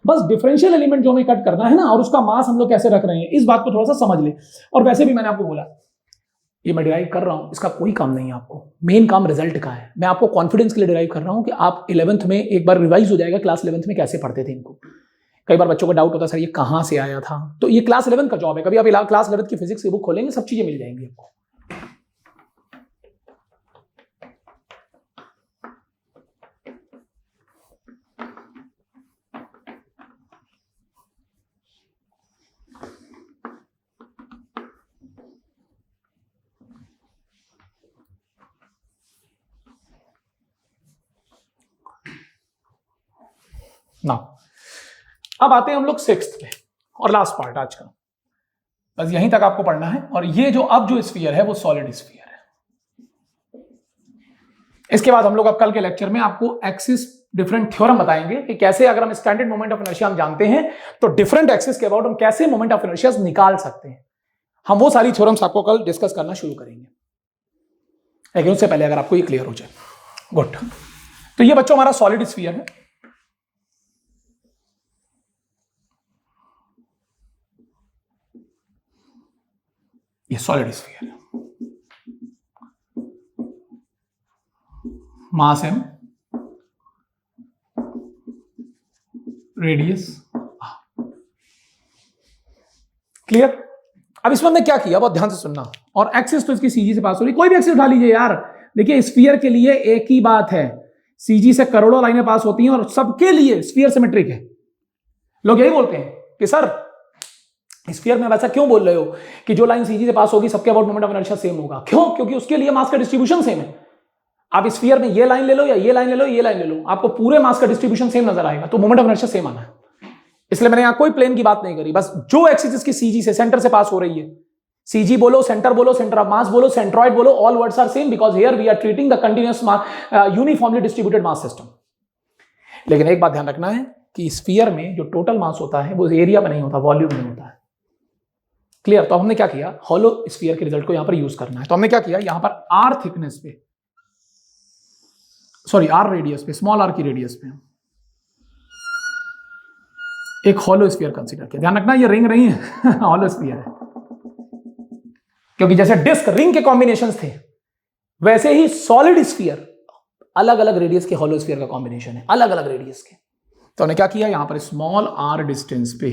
S1: बस डिफरेंशियल एलिमेंट जो हमें कट करना है ना, और उसका मास हम लोग कैसे रख रहे हैं, इस बात को थोड़ा सा समझ ले। और वैसे भी मैंने आपको बोला ये मैं डिराइव कर रहा हूं, इसका कोई काम नहीं है आपको, मेन काम रिजल्ट का है। मैं आपको कॉन्फिडेंस के लिए डिराइव कर रहा हूं कि आप 11th में एक बार रिवाइज हो जाएगा क्लास 11th में कैसे पढ़ते थे इनको। कई बार बच्चों को डाउट होता है सर ये कहां से आया था, तो ये क्लास 11th का जॉब है। कभी आप क्लास 11th की फिजिक्स की बुक खोलेंगे, सब चीजें मिल जाएंगी आपको। ना अब आते हैं हम लोग 6th पे और लास्ट पार्ट आज का, बस यहीं तक आपको पढ़ना है। और ये जो अब जो स्फीयर है वो सॉलिड स्फीयर है। इसके बाद हम लोग अब कल के लेक्चर में आपको एक्सिस डिफरेंट थ्योरम बताएंगे कि कैसे अगर हम स्टैंडर्ड मोमेंट ऑफ इनर्शिया हम जानते हैं तो डिफरेंट एक्सिस के अबाउट हम कैसे मोमेंट ऑफ इनर्शिया निकाल सकते हैं। हम वो सारी थ्योरम्स आपको कल डिस्कस करना शुरू करेंगे, लेकिन उससे पहले अगर आपको ये क्लियर हो जाए। गुड, तो ये बच्चों हमारा सॉलिड स्फीयर है। ये सॉलिड स्फीयर है, मास m, रेडियस क्लियर। अब इसमें हमने क्या किया, बहुत ध्यान से सुनना। और एक्सिस तो इसकी सीजी से पास हो रही, कोई भी एक्सिस उठा लीजिए यार। देखिए स्फीयर के लिए एक ही बात है, सीजी से करोड़ों लाइनें पास होती हैं और सबके लिए स्फीयर सिमेट्रिक है। लोग यही बोलते हैं कि सर स्फीयर में वैसा क्यों बोल रहे हो कि जो लाइन सीजी से पास होगी सबके about moment of inertia same होगा। क्यों? क्योंकि उसके लिए मास का डिस्ट्रीब्यूशन सेम है। आप स्फीयर में ये लाइन ले लो या ये लाइन ले लो, ये लाइन ले लो, आपको पूरे मास का डिस्ट्रीब्यूशन सेम नजर आएगा, तो मोमेंट ऑफ इनर्शिया सेम आना है। इसलिए मैंने यहां कोई प्लेन की बात नहीं करी, बस जो एक्सिस इसकी सीजी से सेंटर से पास हो रही है, सीजी बोलो, सेंटर बोलो, सेंटर ऑफ मास बोलो, सेंट्रॉइड बोलो, all words are same because here we are treating the continuous uniformly distributed mass system. लेकिन एक बात ध्यान रखना है कि स्फीयर में जो टोटल मास होता है वो एरिया में नहीं होता, वॉल्यूम में होता है। क्लियर? तो हमने क्या किया, हॉलो स्फीयर के रिजल्ट को यहां पर यूज करना है। तो हमने क्या किया, यहां पर आर थिकनेस पे, सॉरी आर रेडियस पे, स्मॉल आर की रेडियस पे एक हॉलो स्फीयर कंसीडर किया। ध्यान रखना ये रिंग नहीं है हॉलो स्फीयर है, क्योंकि जैसे डिस्क रिंग के कॉम्बिनेशंस थे वैसे ही सॉलिड स्फीयर अलग अलग रेडियस के हॉलो स्फीयर का कॉम्बिनेशन है, अलग अलग रेडियस के। तो हमने क्या किया, यहां पर स्मॉल आर डिस्टेंस पे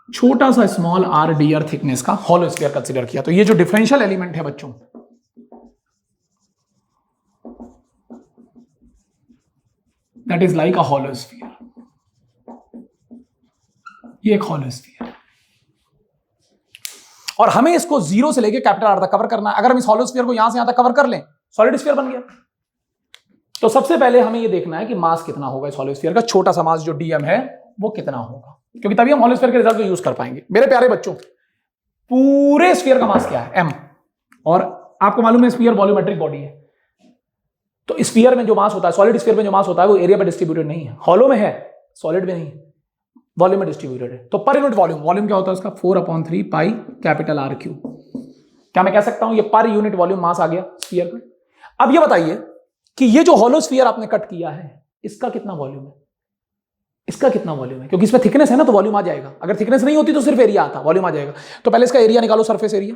S1: छोटा सा स्मॉल आर डीआर थिकनेस का हॉलो स्फीयर कंसीडर किया। तो ये जो डिफरेंशियल एलिमेंट है बच्चों, that is like a hollow sphere. ये एक हॉलो स्फीयर, और हमें इसको जीरो से लेके कैपिटल आर तक कवर करना है। अगर हम इस हॉलो स्फीयर को यहां से यहां तक कवर कर लें, सॉलिड स्फीयर बन गया। तो सबसे पहले हमें ये देखना है कि मास कितना होगा इस हॉलो स्फीयर का, छोटा सा मास जो डीएम है वो कितना होगा, क्योंकि तभी हम हॉलो स्फीयर के रिजल्ट को यूज कर पाएंगे। मेरे प्यारे बच्चों, पूरे स्फीयर का मास क्या है, एम, और आपको मालूम है स्फीयर वॉल्यूमेट्रिक बॉडी है। तो स्फीयर में जो मास होता है, सॉलिड स्फीयर में जो मास होता है वो एरिया पर डिस्ट्रीब्यूटेड नहीं है, हॉलो में है, सॉलिड में नहीं, वॉल्यूम में डिस्ट्रीब्यूटेड है। तो पर यूनिट वॉल्यूम, वॉल्यूम क्या होता है उसका, 4/3 पाई कैपिटल आर क्यू। क्या मैं कह सकता हूं ये पर यूनिट वॉल्यूम मास आ गया स्फीयर का। अब ये बताइए कि ये जो हॉलो स्फीयर आपने कट किया है इसका कितना वॉल्यूम है, इसका कितना वॉल्यूम है, क्योंकि इसमें थिकनेस है ना तो वॉल्यूम आ जाएगा। अगर थिकनेस नहीं होती तो सिर्फ एरिया आता, वॉल्यूम आ जाएगा। तो पहले इसका एरिया निकालो, सरफेस एरिया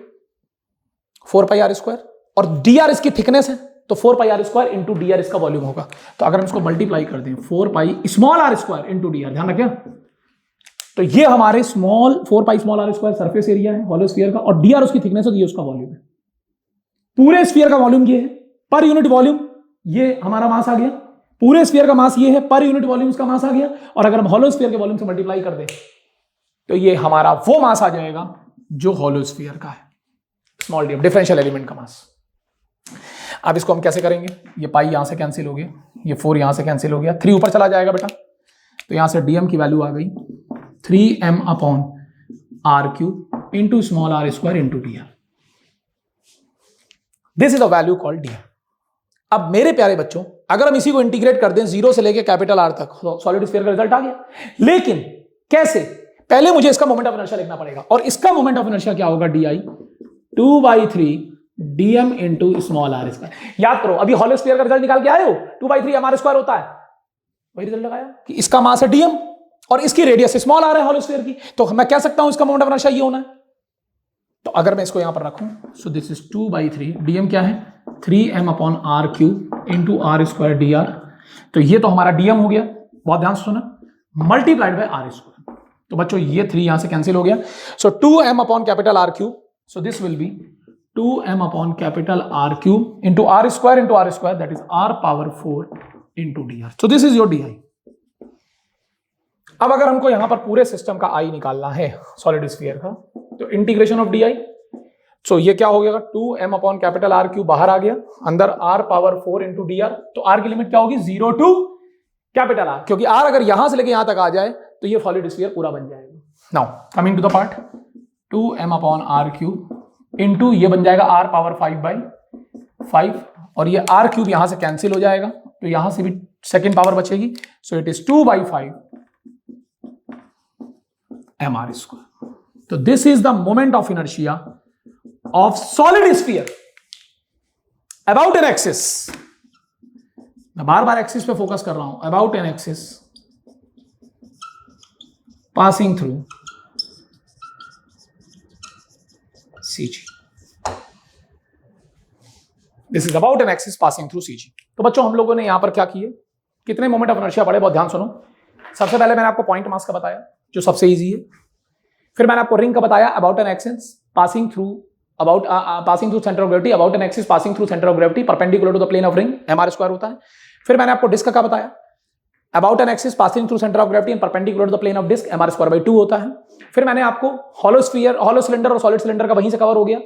S1: 4πr², और dr इसकी थिकनेस है तो 4πr² इंटू dr इसका वॉल्यूम होगा। तो अगर हम इसको मल्टीप्लाई कर दें 4π स्मॉल r² इंटू dr, ध्यान रखें, तो ये हमारे 4π स्मॉल r² सरफेस एरिया है हॉलो स्फीयर का, और dr उसकी थिकनेस है तो ये उसका वॉल्यूम है। पूरे स्फीयर का वॉल्यूम ये है, पर यूनिट वॉल्यूम ये हमारा मास आ गया, पूरे स्फीयर का मास ये है, पर यूनिट वॉल्यूम उसका मास आ गया। और अगर हम हॉलो स्फीयर के वॉल्यूम से मल्टीप्लाई कर दें तो ये हमारा वो मास आ जाएगा जो हॉलो स्फीयर का है, स्मॉल डी, डिफरेंशियल एलिमेंट का मास। अब इसको हम कैसे करेंगे, ये पाई यहां से कैंसिल हो गया, ये 4 यहां से कैंसिल हो गया, 3 ऊपर चला जाएगा बेटा, तो यहां से डीएम की वैल्यू आ गई 3m/r³ into small r² into dr। This is a value called dr। अब मेरे प्यारे बच्चों, अगर हम इसी को इंटीग्रेट कर दें 0 से लेके कैपिटल आर तक, सॉलिड स्फीयर का रिजल्ट आ गया। लेकिन कैसे, पहले मुझे इसका मोमेंट ऑफ इनर्शिया लिखना पड़ेगा, और इसका मोमेंट ऑफ इनर्शिया क्या होगा, di 2/3 dm into small r²। याद करो अभी हॉलो स्फीयर का रिजल्ट निकाल के आए हो, 2/3 mr² होता है, वही रिजल्ट लगाया कि इसका मास है dm और इसकी रेडियस स्मॉल r है हॉलो स्फीयर की, तो मैं कह सकता हूं इसका मोमेंट ऑफ इनर्शिया ये होना है। तो अगर मैं इसको यहां पर रखूं, सो दिस इज 2/3, dm क्या है 3m/r³ इंटू r² dr। तो ये तो हमारा dm हो गया, बहुत ध्यान से सुना, मल्टीप्लाइड बाय r²। तो बच्चों ये 3 यहां से कैंसिल हो गया, सो 2m/R³, so this will B 2m/R³ into r², that is r⁴ into dr। So this is your di। अब अगर हमको यहां पर पूरे सिस्टम का आई निकालना है सॉलिड स्फीयर का, तो इंटीग्रेशन ऑफ di, सो ये क्या हो गया, 2m/R³ बाहर आ गया, अंदर r⁴ इंटू dr। तो r की लिमिट क्या होगी, 0 टू कैपिटल R, क्योंकि r अगर यहां से लेके यहां तक आ जाए तो ये सॉलिड स्फीयर पूरा बन जाएगा। Now coming to the part, 2m/R³ into ये बन जाएगा r⁵/5, और ये r³ यहां से कैंसिल हो जाएगा, तो यहां से भी सेकेंड पावर बचेगी, सो इट इज 2/5 mr²। तो this is the moment of inertia of solid sphere about an axis. मैं बार बार एक्सिस पे फोकस कर रहा हूं, about an axis passing through CG। This is about an axis passing through CG। तो बच्चों हम लोगों ने यहां पर क्या किए, कितने मोमेंट ऑफ इनर्शिया पढ़े, बहुत ध्यान सुनो। सबसे पहले मैंने आपको पॉइंट मास का बताया जो सबसे इजी है, फिर मैंने आपको रिंग का बताया about an axis passing through centre of gravity, about an axis passing through centre of gravity perpendicular to the plane of ring, mr² होता है। फिर मैंने आपको डिस्क का बताया about an axis passing through centre of gravity and perpendicular to the plane of disc, mr²/2 होता है। फिर मैंने आपको हॉलो सिलेंडर और सॉलिड सिलेंडर का वहीं से कवर हो गया,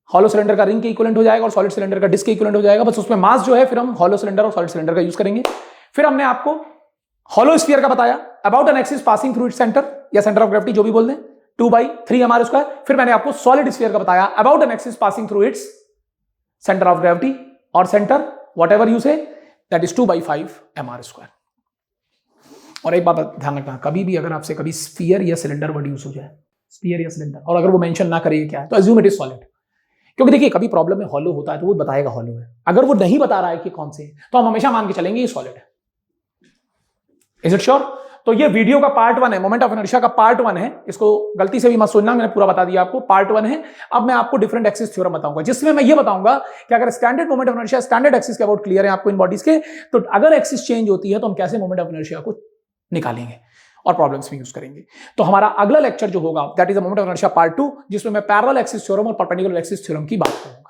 S1: हॉलो सिलेंडर का रिंग के इक्विवेलेंट हो जाएगा और सॉलिड सिलेंडर का डिस्क के इक्विवेलेंट हो जाएगा, बस उसमें मास जो है फिर हम हॉलो सिलेंडर और सॉलिड सिलेंडर का यूज करेंगे। फिर हमने आपको हॉलो स्फीयर का बताया about an axis passing through its centre या सेंटर ऑफ ग्रेविटी जो भी बोल दें, 2/3 mr²। फिर मैंने आपको सॉलिड स्फीयर का बताया about an axis passing through its centre of gravity और सेंटर व्हाटएवर यू से, दैट इज 2/5 mr²। और एक बात ध्यान रखना, कभी भी अगर आपसे कभी स्फीयर या सिलेंडर वर्ड यूज हो जाए, स्फीयर या सिलेंडर, और अगर वो मेंशन ना करे क्या है, तो अज्यूम इट इज सॉलिड। क्योंकि देखिए कभी प्रॉब्लम में हॉलो होता है तो वो बताएगा हॉलो है, अगर वो नहीं बता रहा है कि कौन से, तो हम हमेशा मान के चलेंगे ये सॉलिड है। Is it sure? तो ये वीडियो का पार्ट 1 है, मोमेंट ऑफ इनर्शिया का पार्ट 1 है, इसको गलती से भी मत सुनना, मैंने पूरा बता दिया आपको, पार्ट 1 है। अब मैं आपको डिफरेंट एक्सिस थ्योरम बताऊंगा, जिसमें मैं ये बताऊंगा कि अगर standard moment of inertia standard axis के अबाउट क्लियर है आपको इन बॉडीज के, तो अगर एक्सिस चेंज होती है तो हम कैसे मोमेंट ऑफ इनर्शिया को निकालेंगे और प्रॉब्लम्स में यूज करेंगे। तो हमारा अगला लेक्चर जो होगा that is the moment of inertia part 2, जिसमें मैं पैरेलल एक्सिस थ्योरम और परपेंडिकुलर एक्सिस थ्योरम की बात करूंगा।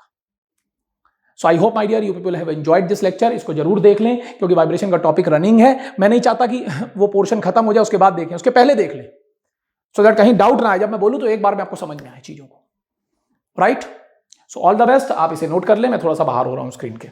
S1: So I hope my dear you people have enjoyed this lecture. इसको जरूर देख लें क्योंकि वाइब्रेशन का टॉपिक रनिंग है, मैं नहीं चाहता कि वो पोर्शन खत्म हो जाए उसके बाद देखें, उसके पहले देख लें, सो दैट कहीं डाउट ना आए, जब मैं बोलूं तो एक बार में आपको समझ में आए चीजों को, right? So all the best, आप इसे नोट कर लें, मैं थोड़ा सा बाहर हो रहा हूं स्क्रीन के।